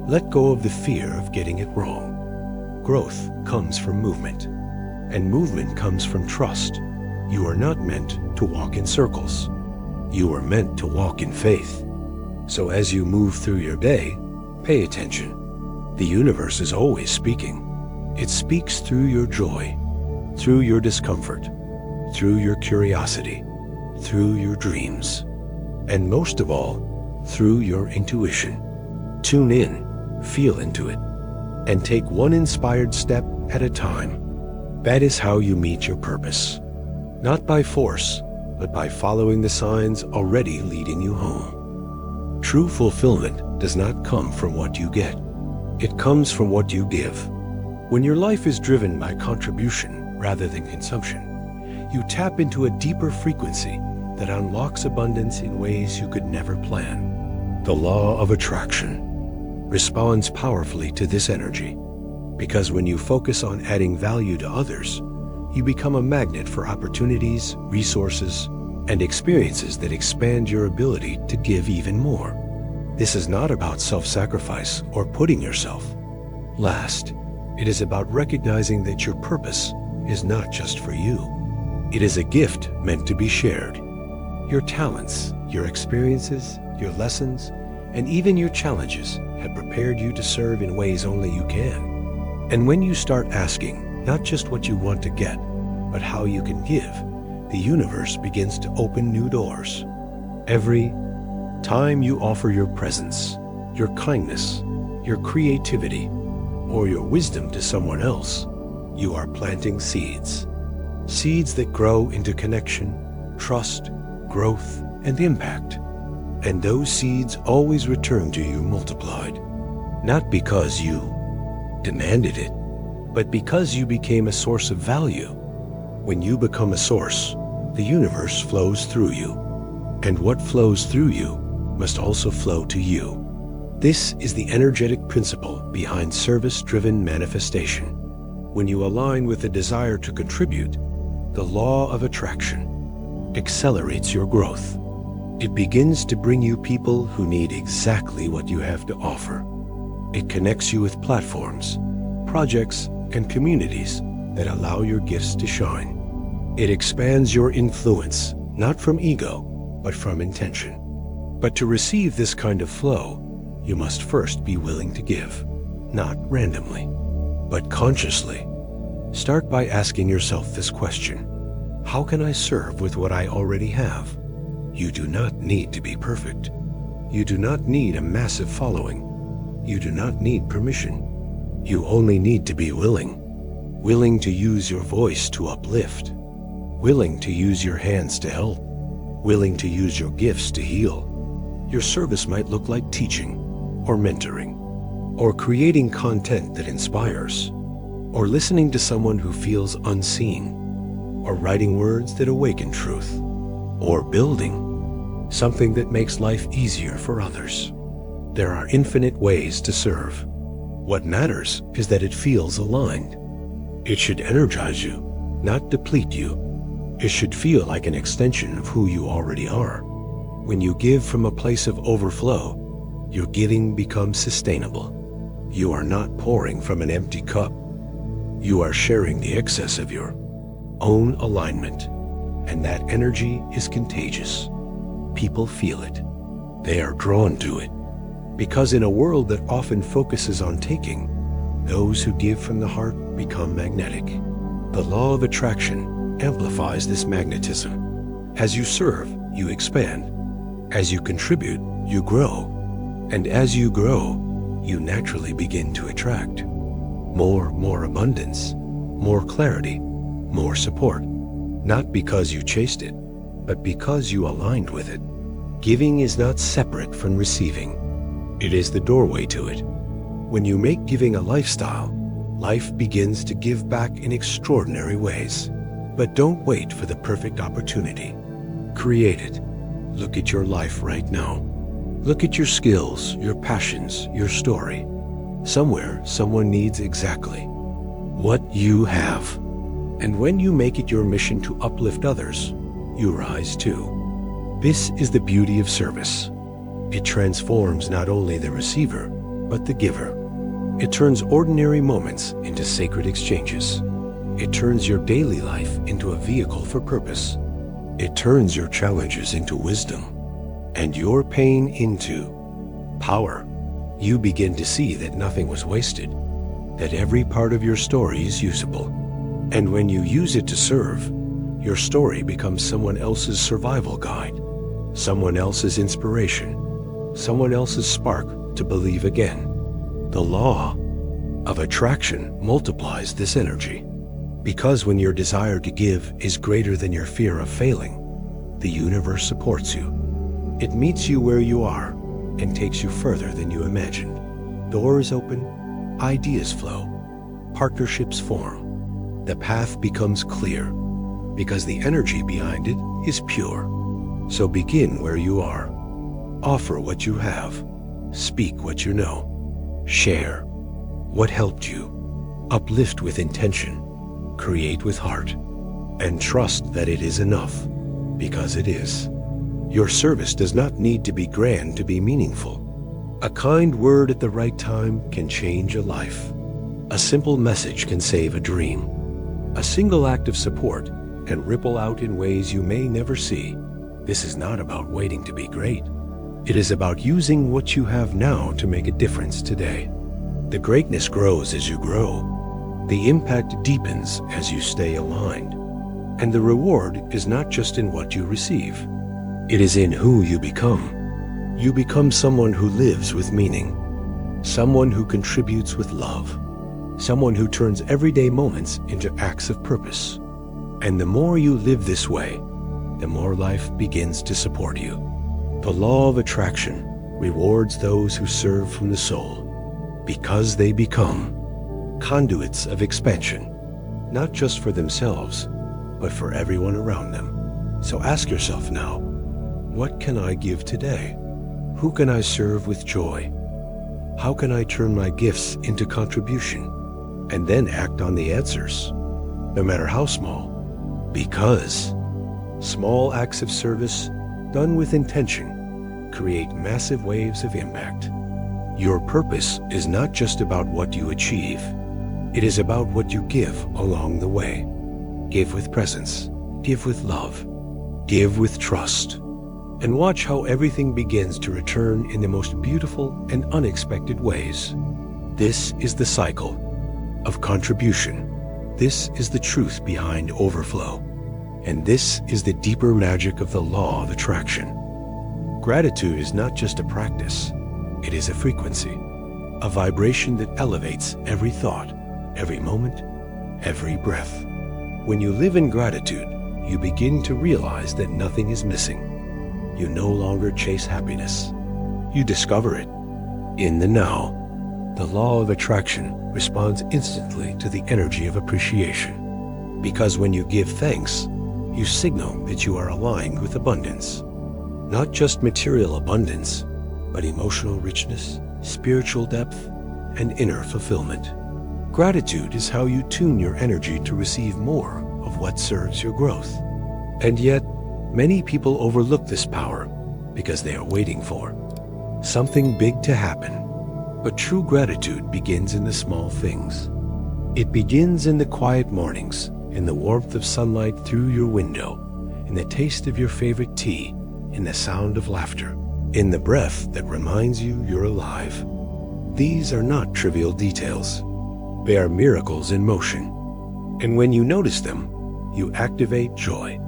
Let go of the fear of getting it wrong. Growth comes from movement, and movement comes from trust. You are not meant to walk in circles. You are meant to walk in faith. So as you move through your day, pay attention. The universe is always speaking. It speaks through your joy, through your discomfort, through your curiosity, through your dreams, and most of all, through your intuition. Tune in, feel into it, and take one inspired step at a time. That is how you meet your purpose. Not by force, but by following the signs already leading you home. True fulfillment does not come from what you get. It comes from what you give. When your life is driven by contribution rather than consumption, you tap into a deeper frequency that unlocks abundance in ways you could never plan. The law of attraction. responds powerfully to this energy. Because when you focus on adding value to others, you become a magnet for opportunities, resources, and experiences that expand your ability to give even more. This is not about self-sacrifice or putting yourself last. It is about recognizing that your purpose is not just for you. It is a gift meant to be shared. Your talents, your experiences, your lessons, and even your challenges have prepared you to serve in ways only you can. And when you start asking not just what you want to get, but how you can give, the universe begins to open new doors. Every time you offer your presence, your kindness, your creativity, or your wisdom to someone else, you are planting seeds. Seeds that grow into connection, trust, growth, and impact. And those seeds always return to you multiplied. Not because you demanded it, but because you became a source of value. When you become a source, the universe flows through you. And what flows through you must also flow to you. This is the energetic principle behind service-driven manifestation. When you align with the desire to contribute, the law of attraction accelerates your growth. It begins to bring you people who need exactly what you have to offer. It connects you with platforms, projects, and communities that allow your gifts to shine. It expands your influence, not from ego, but from intention. But to receive this kind of flow, you must first be willing to give, not randomly, but consciously. Start by asking yourself this question: how can I serve with what I already have? You do not need to be perfect. You do not need a massive following. You do not need permission. You only need to be willing. Willing to use your voice to uplift. Willing to use your hands to help. Willing to use your gifts to heal. Your service might look like teaching, or mentoring, or creating content that inspires, or listening to someone who feels unseen, or writing words that awaken truth, or building something that makes life easier for others. There are infinite ways to serve. What matters is that it feels aligned. It should energize you, not deplete you. It should feel like an extension of who you already are. When you give from a place of overflow, your giving becomes sustainable. You are not pouring from an empty cup. You are sharing the excess of your own alignment, and that energy is contagious. People feel it. They are drawn to it. Because in a world that often focuses on taking, those who give from the heart become magnetic. The law of attraction amplifies this magnetism. As you serve, you expand. As you contribute, you grow. And as you grow, you naturally begin to attract more abundance, more clarity, more support. Not because you chased it, but because you aligned with it. Giving is not separate from receiving. It is the doorway to it. When you make giving a lifestyle, life begins to give back in extraordinary ways. But don't wait for the perfect opportunity. Create it. Look at your life right now. Look at your skills, your passions, your story. Somewhere, someone needs exactly what you have. And when you make it your mission to uplift others, you rise too. This is the beauty of service. It transforms not only the receiver, but the giver. It turns ordinary moments into sacred exchanges. It turns your daily life into a vehicle for purpose. It turns your challenges into wisdom, and your pain into power. You begin to see that nothing was wasted, that every part of your story is usable. And when you use it to serve, your story becomes someone else's survival guide, someone else's inspiration, someone else's spark to believe again. The law of attraction multiplies this energy. Because when your desire to give is greater than your fear of failing, the universe supports you. It meets you where you are and takes you further than you imagined. Doors open, ideas flow, partnerships form. The path becomes clear because the energy behind it is pure. So begin where you are. Offer what you have. Speak what you know. Share what helped you. Uplift with intention. Create with heart. And trust that it is enough, because it is. Your service does not need to be grand to be meaningful. A kind word at the right time can change a life. A simple message can save a dream. A single act of support can ripple out in ways you may never see. This is not about waiting to be great. It is about using what you have now to make a difference today. The greatness grows as you grow. The impact deepens as you stay aligned. And the reward is not just in what you receive. It is in who you become. You become someone who lives with meaning. Someone who contributes with love. Someone who turns everyday moments into acts of purpose. And the more you live this way, the more life begins to support you. The law of attraction rewards those who serve from the soul, because they become conduits of expansion, not just for themselves, but for everyone around them. So ask yourself now, what can I give today? Who can I serve with joy? How can I turn my gifts into contribution? And then act on the answers, no matter how small. Because small acts of service done with intention create massive waves of impact. Your purpose is not just about what you achieve. It is about what you give along the way. Give with presence. Give with love. Give with trust. And watch how everything begins to return in the most beautiful and unexpected ways. This is the cycle of contribution. This is the truth behind overflow. And this is the deeper magic of the law of attraction. Gratitude is not just a practice. It is a frequency, a vibration that elevates every thought, every moment, every breath. When you live in gratitude, you begin to realize that nothing is missing. You no longer chase happiness. You discover it in the now. The law of attraction responds instantly to the energy of appreciation. Because when you give thanks, you signal that you are aligned with abundance. Not just material abundance, but emotional richness, spiritual depth, and inner fulfillment. Gratitude is how you tune your energy to receive more of what serves your growth. And yet, many people overlook this power because they are waiting for something big to happen. But true gratitude begins in the small things. It begins in the quiet mornings, in the warmth of sunlight through your window, in the taste of your favorite tea, in the sound of laughter, in the breath that reminds you you're alive. These are not trivial details. They are miracles in motion. And when you notice them, you activate joy.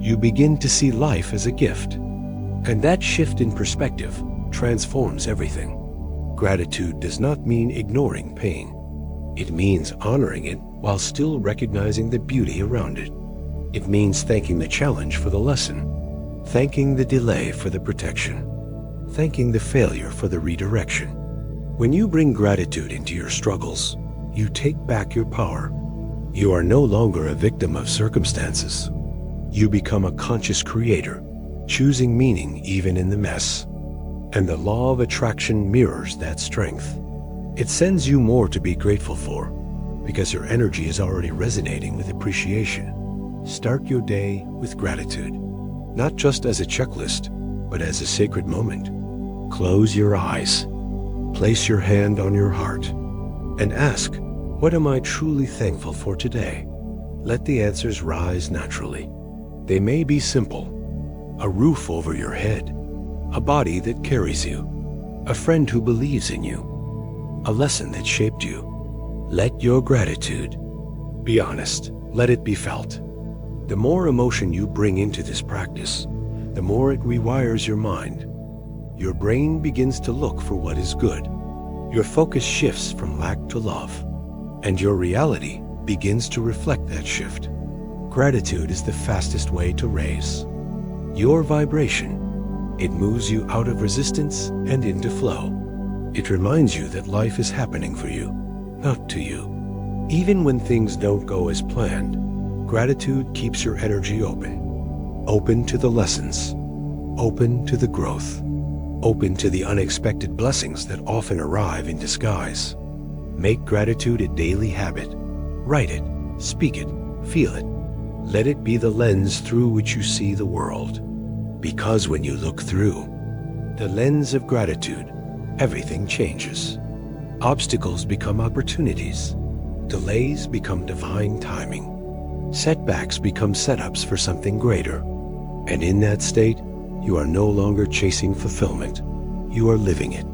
You begin to see life as a gift. And that shift in perspective transforms everything. Gratitude does not mean ignoring pain. It means honoring it while still recognizing the beauty around it. It means thanking the challenge for the lesson, thanking the delay for the protection, thanking the failure for the redirection. When you bring gratitude into your struggles, you take back your power. You are no longer a victim of circumstances. You become a conscious creator, choosing meaning even in the mess. And the law of attraction mirrors that strength. It sends you more to be grateful for, because your energy is already resonating with appreciation. Start your day with gratitude, not just as a checklist, but as a sacred moment. Close your eyes, place your hand on your heart, and ask, what am I truly thankful for today? Let the answers rise naturally. They may be simple: a roof over your head, a body that carries you, a friend who believes in you, a lesson that shaped you. Let your gratitude be honest. Let it be felt. The more emotion you bring into this practice, the more it rewires your mind. Your brain begins to look for what is good. Your focus shifts from lack to love, and your reality begins to reflect that shift. Gratitude is the fastest way to raise your vibration. It moves you out of resistance and into flow. It reminds you that life is happening for you, not to you. Even when things don't go as planned, gratitude keeps your energy open. Open to the lessons, open to the growth, open to the unexpected blessings that often arrive in disguise. Make gratitude a daily habit. Write it, speak it, feel it. Let it be the lens through which you see the world. Because when you look through the lens of gratitude, everything changes. Obstacles become opportunities. Delays become divine timing. Setbacks become setups for something greater. And in that state, you are no longer chasing fulfillment. You are living it.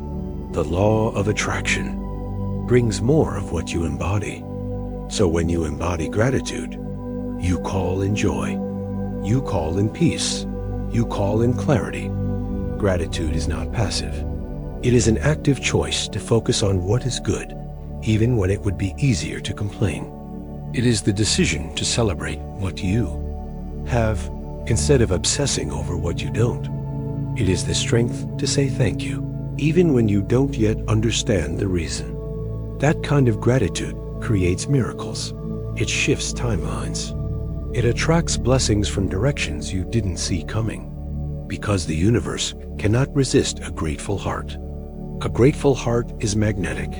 The law of attraction brings more of what you embody. So when you embody gratitude, you call in joy. You call in peace. You call in clarity. Gratitude is not passive. It is an active choice to focus on what is good, even when it would be easier to complain. It is the decision to celebrate what you have instead of obsessing over what you don't. It is the strength to say thank you, even when you don't yet understand the reason. That kind of gratitude creates miracles. It shifts timelines. It attracts blessings from directions you didn't see coming. Because the universe cannot resist a grateful heart. A grateful heart is magnetic.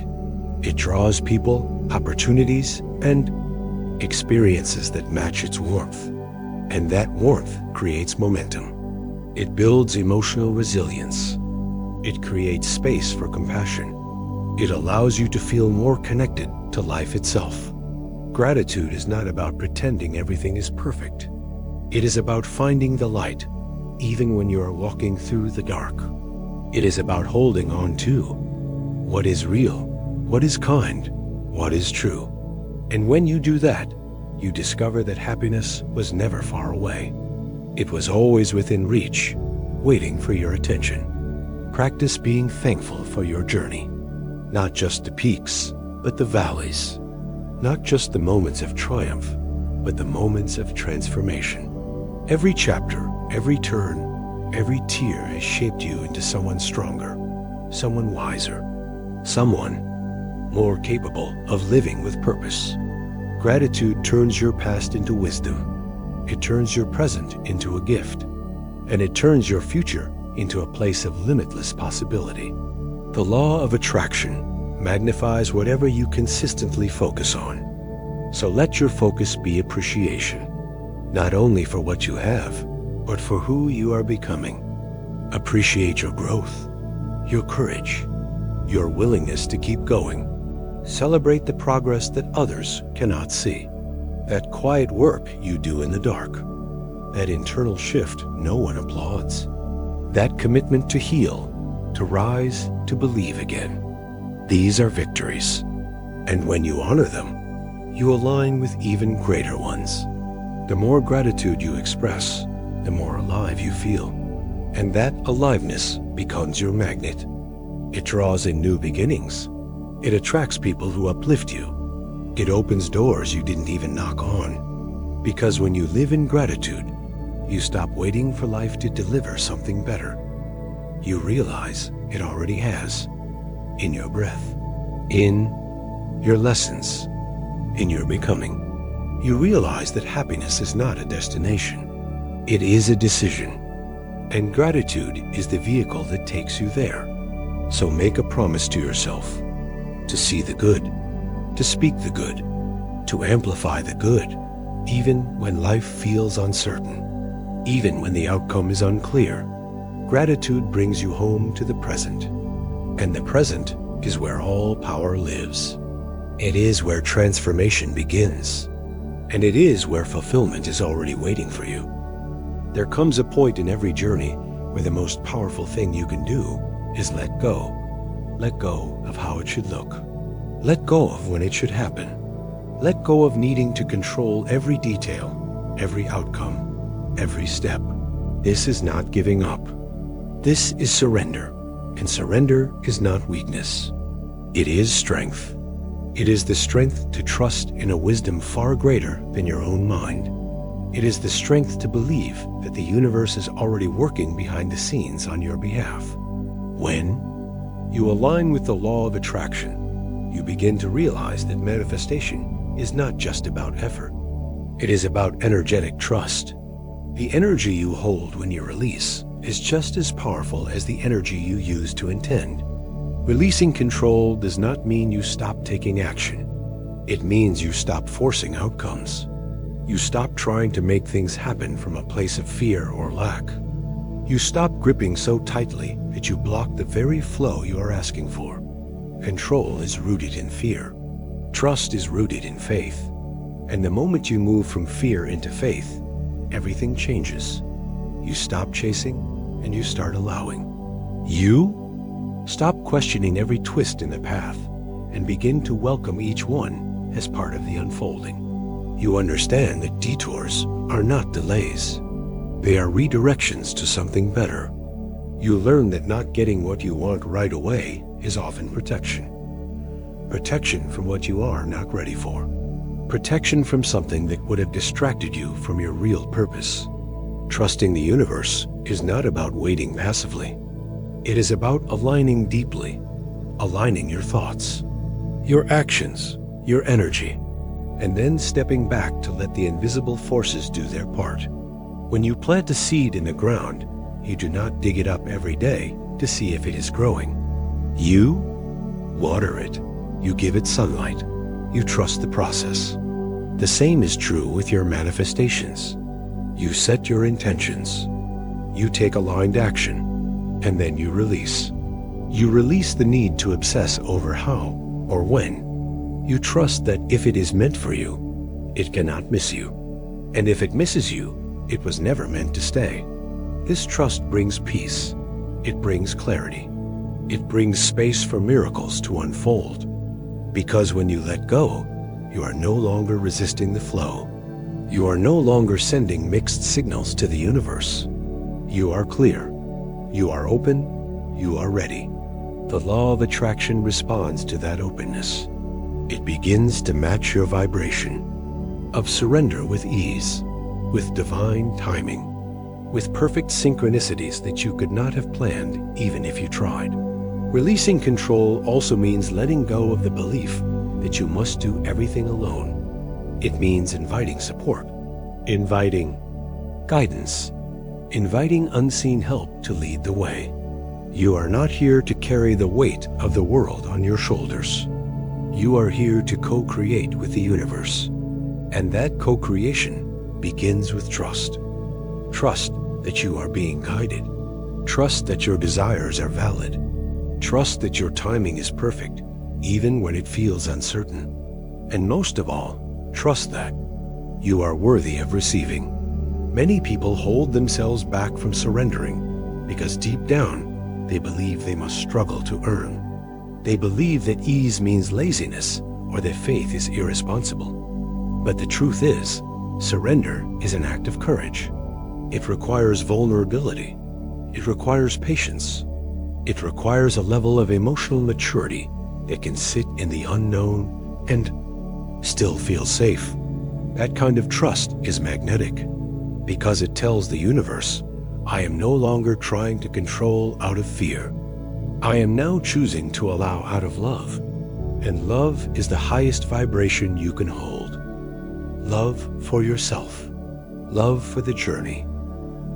It draws people, opportunities, and experiences that match its warmth. And that warmth creates momentum. It builds emotional resilience. It creates space for compassion. It allows you to feel more connected to life itself. Gratitude is not about pretending everything is perfect. It is about finding the light, even when you are walking through the dark. It is about holding on to what is real, what is kind, what is true. And when you do that, you discover that happiness was never far away. It was always within reach, waiting for your attention. Practice being thankful for your journey. Not just the peaks, but the valleys. Not just the moments of triumph, but the moments of transformation. Every chapter, every turn, every tear has shaped you into someone stronger, someone wiser, someone more capable of living with purpose. Gratitude turns your past into wisdom. It turns your present into a gift. And it turns your future into a place of limitless possibility. The law of attraction magnifies whatever you consistently focus on. So let your focus be appreciation, not only for what you have, but for who you are becoming. Appreciate your growth, your courage, your willingness to keep going. Celebrate the progress that others cannot see. That quiet work you do in the dark. That internal shift no one applauds. That commitment to heal, to rise, to believe again. These are victories. And when you honor them, you align with even greater ones. The more gratitude you express, the more alive you feel. And that aliveness becomes your magnet. It draws in new beginnings. It attracts people who uplift you. It opens doors you didn't even knock on. Because when you live in gratitude, you stop waiting for life to deliver something better. You realize it already has. In your breath, in your lessons, in your becoming. You realize that happiness is not a destination. It is a decision. And gratitude is the vehicle that takes you there. So make a promise to yourself to see the good, to speak the good, to amplify the good, even when life feels uncertain, even when the outcome is unclear. Gratitude brings you home to the present, and the present is where all power lives. It is where transformation begins, and it is where fulfillment is already waiting for you. There comes a point in every journey where the most powerful thing you can do is let go. Let go of how it should look. Let go of when it should happen. Let go of needing to control every detail, every outcome, every step. This is not giving up. This is surrender, and surrender is not weakness. It is strength. It is the strength to trust in a wisdom far greater than your own mind. It is the strength to believe that the universe is already working behind the scenes on your behalf. When you align with the law of attraction, you begin to realize that manifestation is not just about effort. It is about energetic trust. The energy you hold when you release is just as powerful as the energy you use to intend. Releasing control does not mean you stop taking action. It means you stop forcing outcomes. You stop trying to make things happen from a place of fear or lack. You stop gripping so tightly that you block the very flow you are asking for. Control is rooted in fear. Trust is rooted in faith. And the moment you move from fear into faith, everything changes. You stop chasing and you start allowing. You stop questioning every twist in the path and begin to welcome each one as part of the unfolding. You understand that detours are not delays. They are redirections to something better. You learn that not getting what you want right away is often protection. Protection from what you are not ready for. Protection from something that would have distracted you from your real purpose. Trusting the universe is not about waiting passively. It is about aligning deeply, aligning your thoughts, your actions, your energy, and then stepping back to let the invisible forces do their part. When you plant a seed in the ground, you do not dig it up every day to see if it is growing. You water it. You give it sunlight. You trust the process. The same is true with your manifestations. You set your intentions. You take aligned action, and then you release. You release the need to obsess over how or when. You trust that if it is meant for you, it cannot miss you. And if it misses you, it was never meant to stay. This trust brings peace. It brings clarity. It brings space for miracles to unfold. Because when you let go, you are no longer resisting the flow. You are no longer sending mixed signals to the universe. You are clear. You are open. You are ready. The law of attraction responds to that openness. It begins to match your vibration of surrender with ease, with divine timing, with perfect synchronicities that you could not have planned even if you tried. Releasing control also means letting go of the belief that you must do everything alone. It means inviting support, inviting guidance, inviting unseen help to lead the way. You are not here to carry the weight of the world on your shoulders. You are here to co-create with the universe. And that co-creation begins with trust. Trust that you are being guided. Trust that your desires are valid. Trust that your timing is perfect, even when it feels uncertain. And most of all, trust that you are worthy of receiving. Many people hold themselves back from surrendering because deep down, they believe they must struggle to earn. They believe that ease means laziness or that faith is irresponsible. But the truth is, surrender is an act of courage. It requires vulnerability. It requires patience. It requires a level of emotional maturity that can sit in the unknown and still feel safe. That kind of trust is magnetic because it tells the universe, I am no longer trying to control out of fear. I am now choosing to allow out of love. And love is the highest vibration you can hold. Love for yourself. Love for the journey.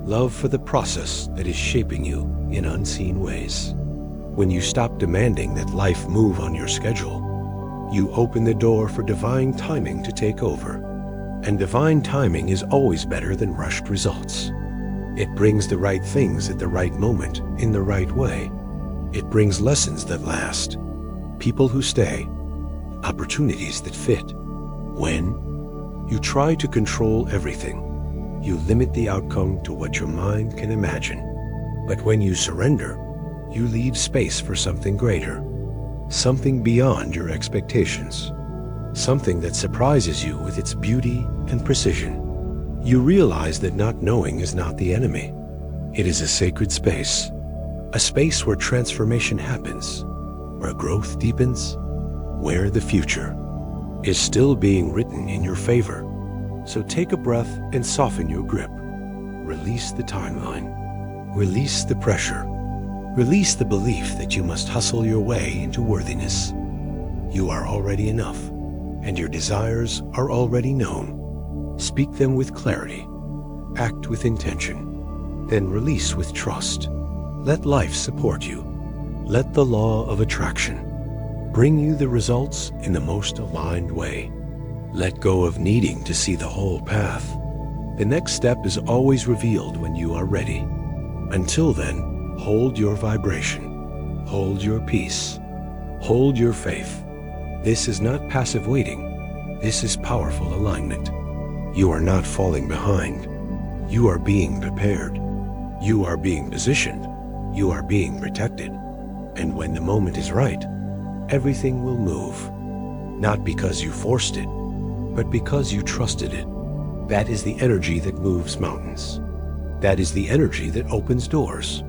Love for the process that is shaping you in unseen ways. When you stop demanding that life move on your schedule, you open the door for divine timing to take over. And divine timing is always better than rushed results. It brings the right things at the right moment in the right way. It brings lessons that last, people who stay, opportunities that fit. When you try to control everything, you limit the outcome to what your mind can imagine. But when you surrender, you leave space for something greater, something beyond your expectations, something that surprises you with its beauty and precision. You realize that not knowing is not the enemy. It is a sacred space, a space where transformation happens, where growth deepens, where the future is still being written in your favor. So take a breath and soften your grip. Release the timeline. Release the pressure. Release the belief that you must hustle your way into worthiness. You are already enough, and your desires are already known. Speak them with clarity. Act with intention. Then release with trust. Let life support you. Let the law of attraction bring you the results in the most aligned way. Let go of needing to see the whole path. The next step is always revealed when you are ready. Until then, hold your vibration. Hold your peace. Hold your faith. This is not passive waiting. This is powerful alignment. You are not falling behind. You are being prepared. You are being positioned. You are being protected. And when the moment is right, everything will move. Not because you forced it, but because you trusted it. That is the energy that moves mountains. That is the energy that opens doors.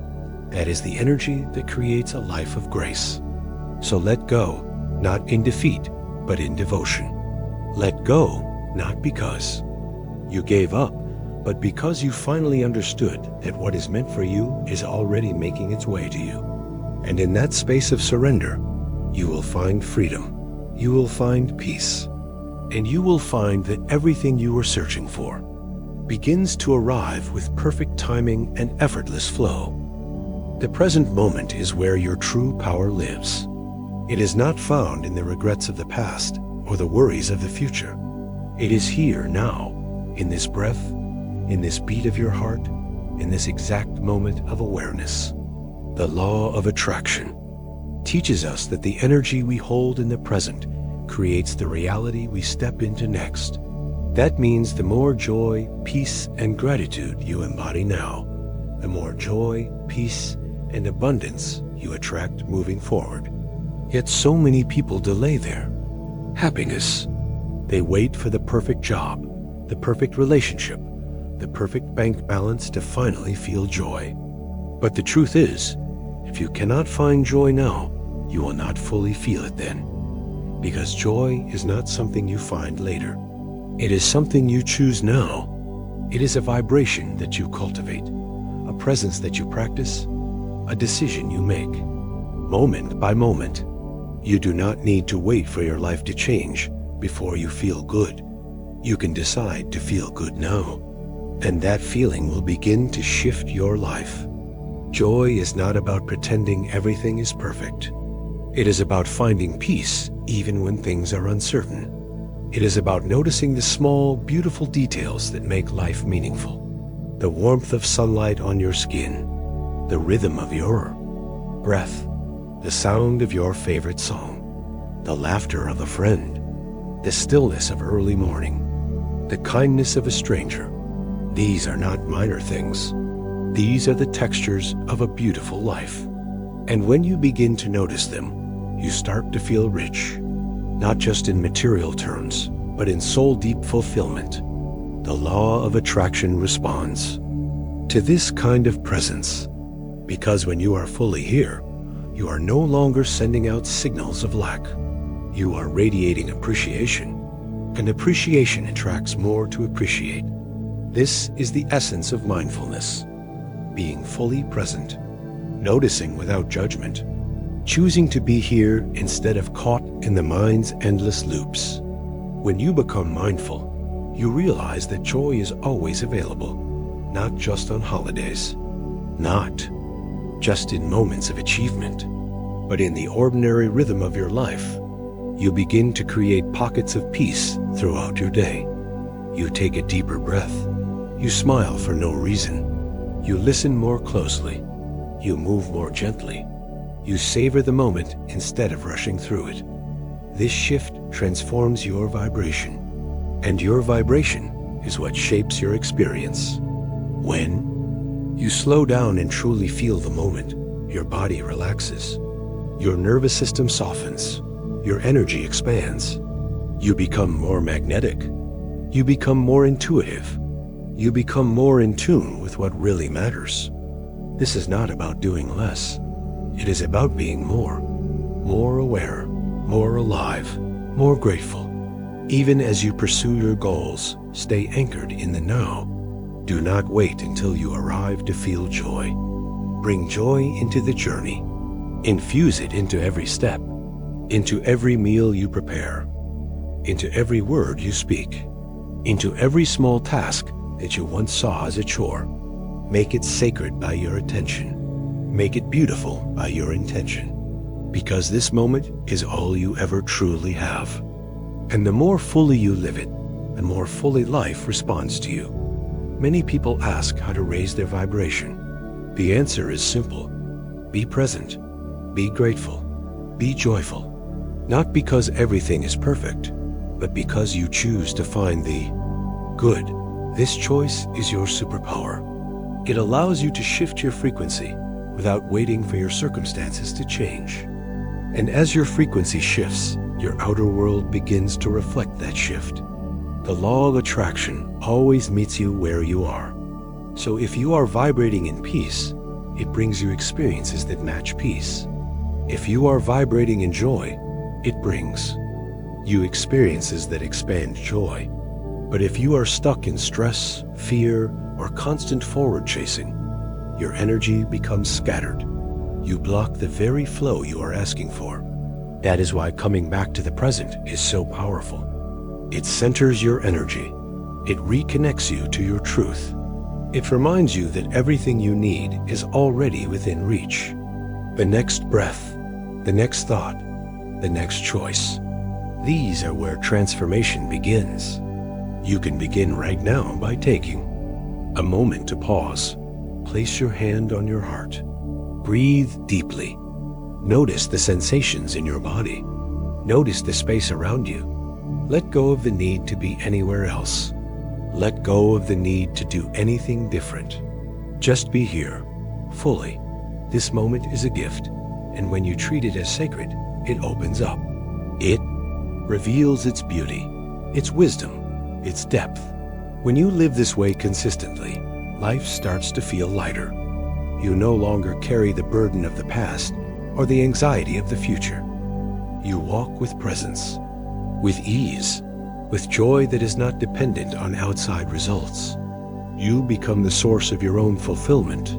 That is the energy that creates a life of grace. So let go, not in defeat, but in devotion. Let go, not because you gave up, but because you finally understood that what is meant for you is already making its way to you. And in that space of surrender, you will find freedom. You will find peace. And you will find that everything you were searching for begins to arrive with perfect timing and effortless flow. The present moment is where your true power lives. It is not found in the regrets of the past or the worries of the future. It is here now, in this breath, in this beat of your heart, in this exact moment of awareness. The law of attraction teaches us that the energy we hold in the present creates the reality we step into next. That means the more joy, peace, and gratitude you embody now, the more joy, peace, and abundance you attract moving forward. Yet so many people delay their happiness. They wait for the perfect job, the perfect relationship, the perfect bank balance to finally feel joy. But the truth is, if you cannot find joy now, you will not fully feel it then. Because joy is not something you find later. It is something you choose now. It is a vibration that you cultivate, a presence that you practice, a decision you make, moment by moment. You do not need to wait for your life to change before you feel good. You can decide to feel good now, and that feeling will begin to shift your life. Joy is not about pretending everything is perfect. It is about finding peace even when things are uncertain. It is about noticing the small, beautiful details that make life meaningful. The warmth of sunlight on your skin, the rhythm of your breath, the sound of your favorite song, the laughter of a friend, the stillness of early morning, the kindness of a stranger. These are not minor things. These are the textures of a beautiful life. And when you begin to notice them, you start to feel rich, not just in material terms, but in soul-deep fulfillment. The law of attraction responds to this kind of presence, because when you are fully here, you are no longer sending out signals of lack. You are radiating appreciation, and appreciation attracts more to appreciate. This is the essence of mindfulness, being fully present, noticing without judgment, choosing to be here instead of caught in the mind's endless loops. When you become mindful, you realize that joy is always available, not just on holidays, not just in moments of achievement, but in the ordinary rhythm of your life. You begin to create pockets of peace throughout your day. You take a deeper breath. You smile for no reason. You listen more closely. You move more gently. You savor the moment instead of rushing through it. This shift transforms your vibration, and your vibration is what shapes your experience. When you slow down and truly feel the moment, your body relaxes, your nervous system softens, your energy expands. You become more magnetic. You become more intuitive. You become more in tune with what really matters. This is not about doing less. It is about being more aware, more alive, more grateful. Even as you pursue your goals, stay anchored in the now. Do not wait until you arrive to feel joy. Bring joy into the journey. Infuse it into every step, into every meal you prepare, into every word you speak, into every small task that you once saw as a chore. Make it sacred by your attention. Make it beautiful by your intention. Because this moment is all you ever truly have. And the more fully you live it, the more fully life responds to you. Many people ask how to raise their vibration. The answer is simple. Be present. Be grateful. Be joyful. Not because everything is perfect, but because you choose to find the good. This choice is your superpower. It allows you to shift your frequency without waiting for your circumstances to change. And as your frequency shifts, your outer world begins to reflect that shift. The law of attraction always meets you where you are. So if you are vibrating in peace, it brings you experiences that match peace. If you are vibrating in joy, it brings you experiences that expand joy. But if you are stuck in stress, fear, or constant forward chasing, your energy becomes scattered. You block the very flow you are asking for. That is why coming back to the present is so powerful. It centers your energy. It reconnects you to your truth. It reminds you that everything you need is already within reach. The next breath, the next thought, the next choice. These are where transformation begins. You can begin right now by taking a moment to pause. Place your hand on your heart. Breathe deeply. Notice the sensations in your body. Notice the space around you. Let go of the need to be anywhere else. Let go of the need to do anything different. Just be here, fully. This moment is a gift, and when you treat it as sacred, it opens up. It reveals its beauty, its wisdom, its depth. When you live this way consistently, life starts to feel lighter. You no longer carry the burden of the past or the anxiety of the future. You walk with presence, with ease, with joy that is not dependent on outside results. You become the source of your own fulfillment,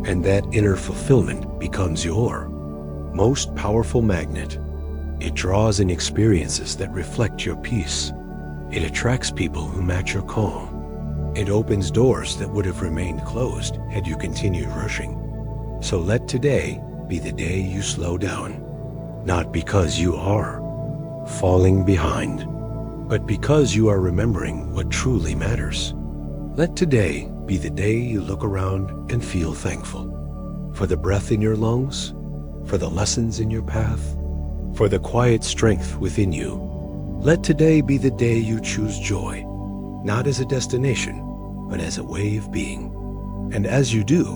and that inner fulfillment becomes your most powerful magnet. It draws in experiences that reflect your peace. It attracts people who match your calm. It opens doors that would have remained closed had you continued rushing. So let today be the day you slow down, not because you are falling behind, but because you are remembering what truly matters. Let today be the day you look around and feel thankful for the breath in your lungs, for the lessons in your path, for the quiet strength within you. Let today be the day you choose joy, not as a destination, but as a way of being. And as you do,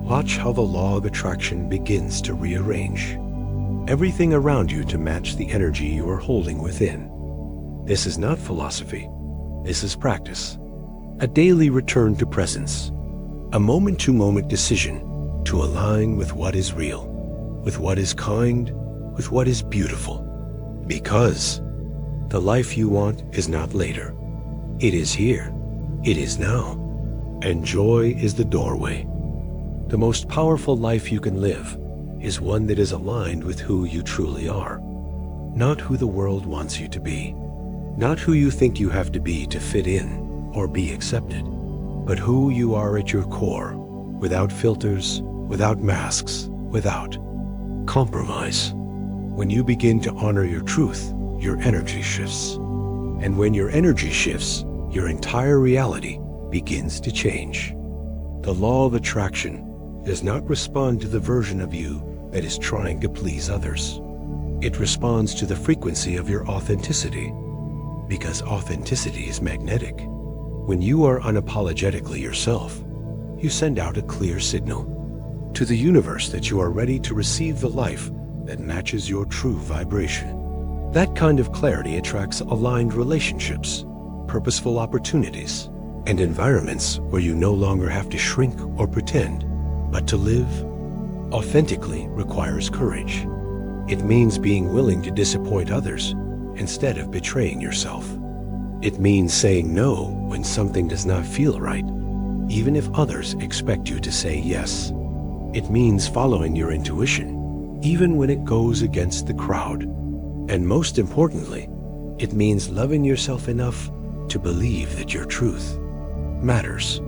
watch how the law of attraction begins to rearrange everything around you to match the energy you are holding within. This is not philosophy. This is practice. A daily return to presence. A moment-to-moment decision to align with what is real, with what is kind, with what is beautiful. Because the life you want is not later. It is here. It is now. And joy is the doorway. The most powerful life you can live is one that is aligned with who you truly are, not who the world wants you to be, not who you think you have to be to fit in or be accepted, but who you are at your core, without filters, without masks, without compromise. When you begin to honor your truth, your energy shifts. And when your energy shifts, your entire reality begins to change. The law of attraction does not respond to the version of you that is trying to please others. It responds to the frequency of your authenticity, because authenticity is magnetic. When you are unapologetically yourself, you send out a clear signal to the universe that you are ready to receive the life that matches your true vibration. That kind of clarity attracts aligned relationships, purposeful opportunities, and environments where you no longer have to shrink or pretend, but to live authentically requires courage. It means being willing to disappoint others instead of betraying yourself. It means saying no when something does not feel right, even if others expect you to say yes. It means following your intuition, even when it goes against the crowd. And most importantly, it means loving yourself enough to believe that your truth matters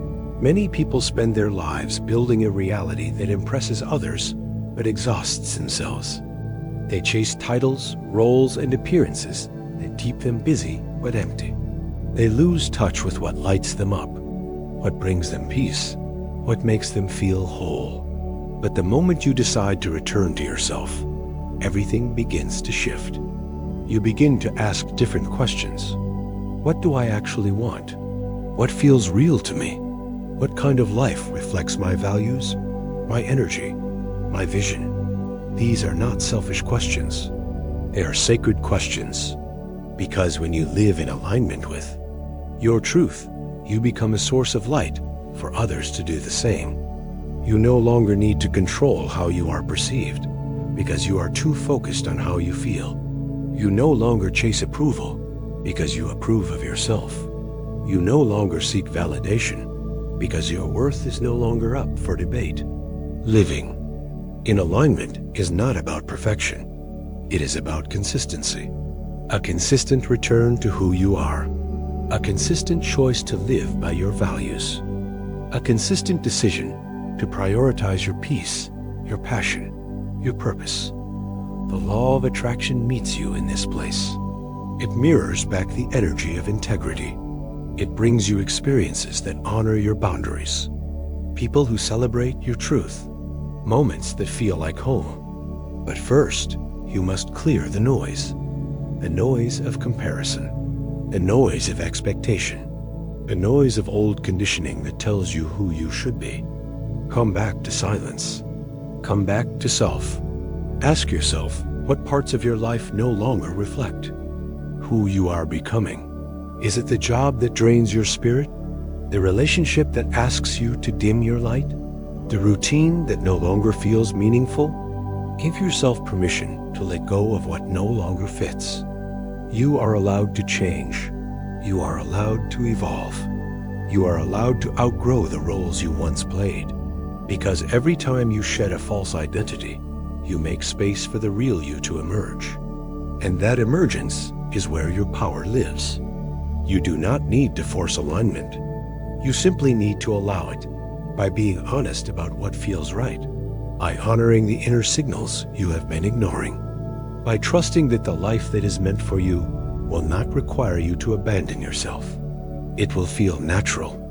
Many people spend their lives building a reality that impresses others but exhausts themselves. They chase titles, roles, and appearances that keep them busy but empty. They lose touch with what lights them up, what brings them peace, what makes them feel whole. But the moment you decide to return to yourself, everything begins to shift. You begin to ask different questions. What do I actually want? What feels real to me? What kind of life reflects my values, my energy, my vision? These are not selfish questions. They are sacred questions. Because when you live in alignment with your truth, you become a source of light for others to do the same. You no longer need to control how you are perceived because you are too focused on how you feel. You no longer chase approval because you approve of yourself. You no longer seek validation because your worth is no longer up for debate. Living in alignment is not about perfection. It is about consistency. A consistent return to who you are. A consistent choice to live by your values. A consistent decision to prioritize your peace, your passion, your purpose. The law of attraction meets you in this place. It mirrors back the energy of integrity. It brings you experiences that honor your boundaries. People who celebrate your truth. Moments that feel like home. But first, you must clear the noise. The noise of comparison. The noise of expectation. The noise of old conditioning that tells you who you should be. Come back to silence. Come back to self. Ask yourself what parts of your life no longer reflect who you are becoming. Is it the job that drains your spirit? The relationship that asks you to dim your light? The routine that no longer feels meaningful? Give yourself permission to let go of what no longer fits. You are allowed to change. You are allowed to evolve. You are allowed to outgrow the roles you once played. Because every time you shed a false identity, you make space for the real you to emerge. And that emergence is where your power lives. You do not need to force alignment. You simply need to allow it by being honest about what feels right, by honoring the inner signals you have been ignoring, by trusting that the life that is meant for you will not require you to abandon yourself. It will feel natural.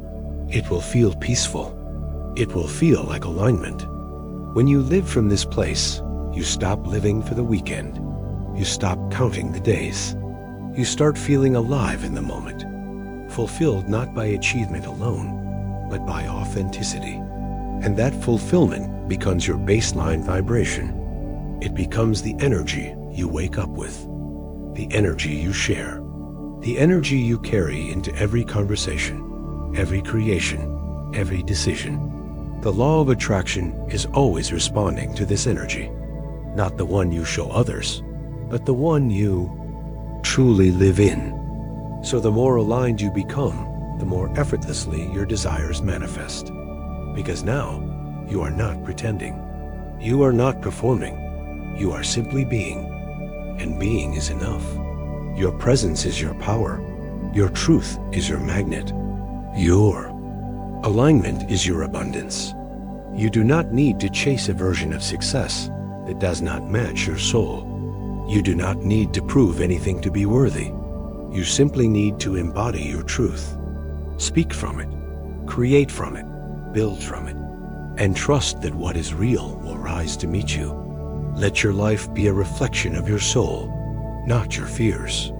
It will feel peaceful. It will feel like alignment. When you live from this place, you stop living for the weekend. You stop counting the days. You start feeling alive in the moment, fulfilled not by achievement alone, but by authenticity. And that fulfillment becomes your baseline vibration. It becomes the energy you wake up with, the energy you share, the energy you carry into every conversation, every creation, every decision. The law of attraction is always responding to this energy, not the one you show others, but the one you truly live in. So the more aligned you become, the more effortlessly your desires manifest. Because now, you are not pretending. You are not performing. You are simply being. And being is enough. Your presence is your power. Your truth is your magnet. Your alignment is your abundance. You do not need to chase a version of success that does not match your soul. You do not need to prove anything to be worthy. You simply need to embody your truth. Speak from it, create from it, build from it, and trust that what is real will rise to meet you. Let your life be a reflection of your soul, not your fears.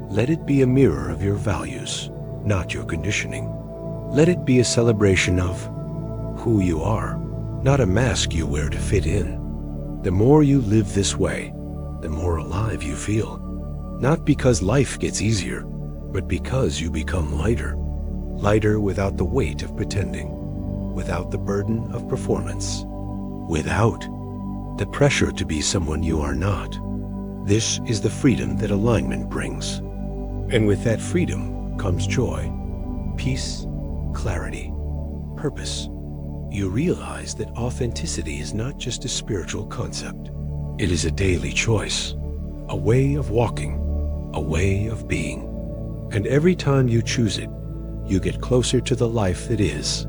Let it be a mirror of your values, not your conditioning. Let it be a celebration of who you are, not a mask you wear to fit in. The more you live this way, the more alive you feel. Not because life gets easier, but because you become lighter. Lighter without the weight of pretending, without the burden of performance, without the pressure to be someone you are not. This is the freedom that alignment brings. And with that freedom comes joy, peace, clarity, purpose. You realize that authenticity is not just a spiritual concept. It is a daily choice, a way of walking, a way of being. And every time you choose it, you get closer to the life that is.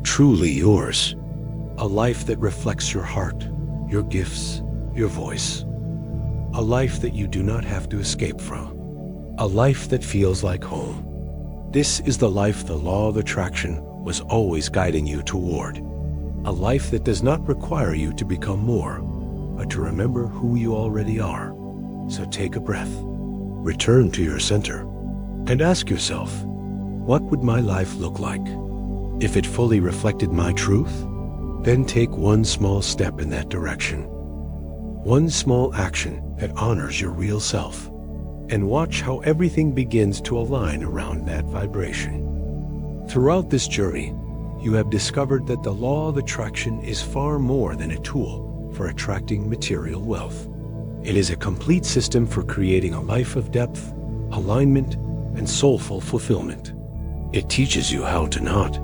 truly yours. A life that reflects your heart, your gifts, your voice. A life that you do not have to escape from. A life that feels like home. This is the life the law of attraction was always guiding you toward. A life that does not require you to become more, but to remember who you already are. So take a breath, return to your center, and ask yourself, what would my life look like if it fully reflected my truth? Then take one small step in that direction. One small action that honors your real self, and watch how everything begins to align around that vibration. Throughout this journey, you have discovered that the law of attraction is far more than a tool for attracting material wealth. It is a complete system for creating a life of depth, alignment, and soulful fulfillment. It teaches you how to not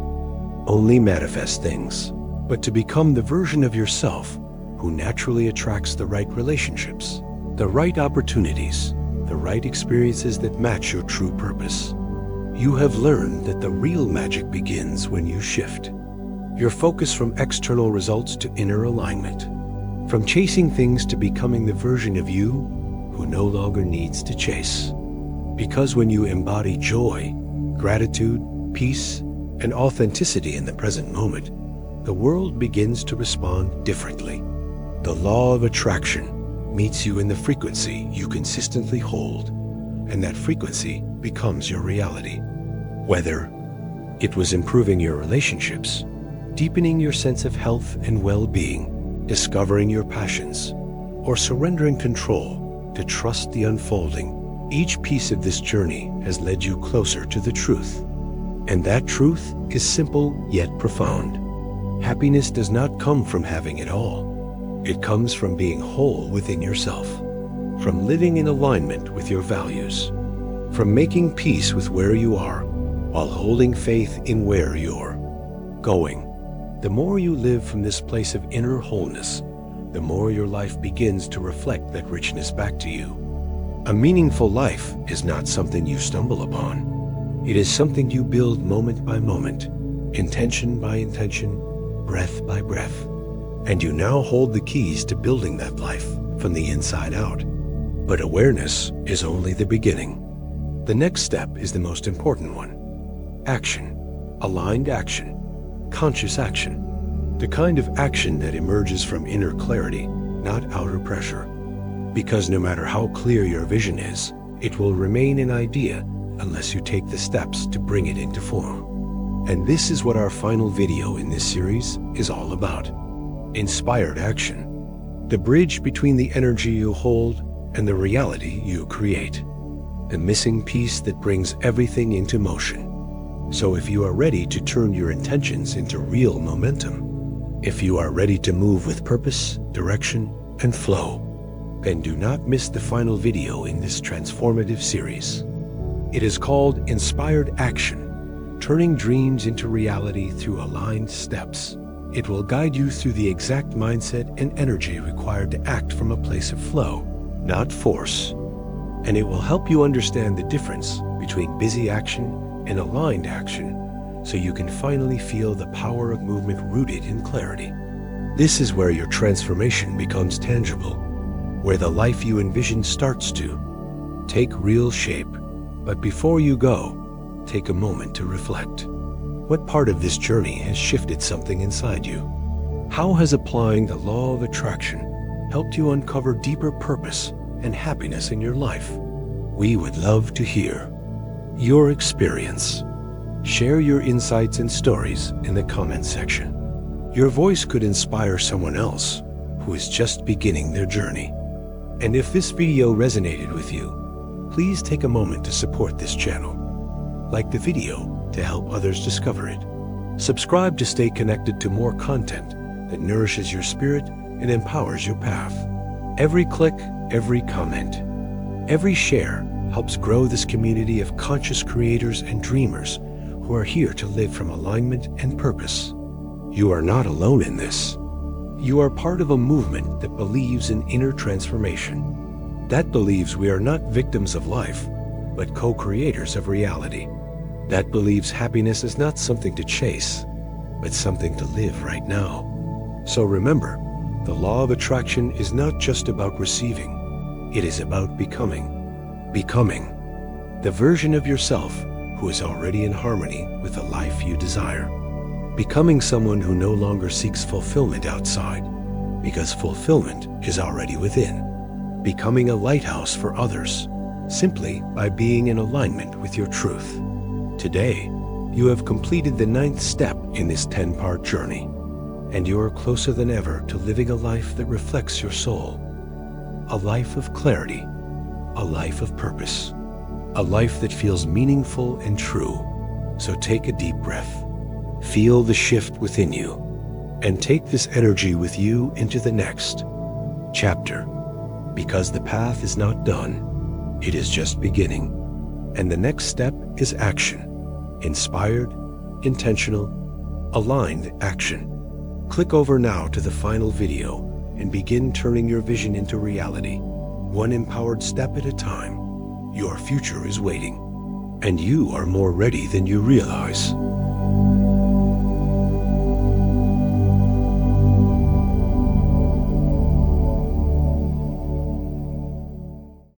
only manifest things, but to become the version of yourself who naturally attracts the right relationships, the right opportunities, the right experiences that match your true purpose. You have learned that the real magic begins when you shift your focus from external results to inner alignment, from chasing things to becoming the version of you who no longer needs to chase. Because when you embody joy, gratitude, peace, and authenticity in the present moment, the world begins to respond differently. The law of attraction meets you in the frequency you consistently hold, and that frequency becomes your reality. Whether it was improving your relationships, deepening your sense of health and well-being, discovering your passions, or surrendering control to trust the unfolding, each piece of this journey has led you closer to the truth. And that truth is simple yet profound. Happiness does not come from having it all. It comes from being whole within yourself, from living in alignment with your values, from making peace with where you are while holding faith in where you're going. The more you live from this place of inner wholeness, the more your life begins to reflect that richness back to you. A meaningful life is not something you stumble upon. It is something you build moment by moment, intention by intention, breath by breath. And you now hold the keys to building that life from the inside out. But awareness is only the beginning. The next step is the most important one. Action. Aligned action. Conscious action. The kind of action that emerges from inner clarity, not outer pressure. Because no matter how clear your vision is, it will remain an idea unless you take the steps to bring it into form. And this is what our final video in this series is all about. Inspired action. The bridge between the energy you hold and the reality you create. The missing piece that brings everything into motion. So if you are ready to turn your intentions into real momentum, if you are ready to move with purpose, direction, and flow, then do not miss the final video in this transformative series. It is called Inspired Action, turning dreams into reality through aligned steps. It will guide you through the exact mindset and energy required to act from a place of flow, not force. And it will help you understand the difference between busy action and aligned action, so you can finally feel the power of movement rooted in clarity. This is where your transformation becomes tangible, where the life you envision starts to take real shape. But before you go, take a moment to reflect. What part of this journey has shifted something inside you? How has applying the law of attraction helped you uncover deeper purpose and happiness in your life? We would love to hear your experience. Share your insights and stories in the comment section. Your voice could inspire someone else who is just beginning their journey. And if this video resonated with you, please take a moment to support this channel. Like the video to help others discover it. Subscribe to stay connected to more content that nourishes your spirit and empowers your path. Every click, every comment, every share helps grow this community of conscious creators and dreamers who are here to live from alignment and purpose. You are not alone in this. You are part of a movement that believes in inner transformation, that believes we are not victims of life, but co-creators of reality, that believes happiness is not something to chase, but something to live right now. So remember, the law of attraction is not just about receiving, it is about becoming. Becoming the version of yourself who is already in harmony with the life you desire. Becoming someone who no longer seeks fulfillment outside, because fulfillment is already within. Becoming a lighthouse for others, simply by being in alignment with your truth. Today, you have completed the 9th step in this 10-part journey, and you are closer than ever to living a life that reflects your soul. A life of clarity, a life of purpose, a life that feels meaningful and true. So take a deep breath, feel the shift within you, and take this energy with you into the next chapter. Because the path is not done, it is just beginning. And the next step is action. Inspired, intentional, aligned action. Click over now to the final video and begin turning your vision into reality. One empowered step at a time. Your future is waiting, and you are more ready than you realize.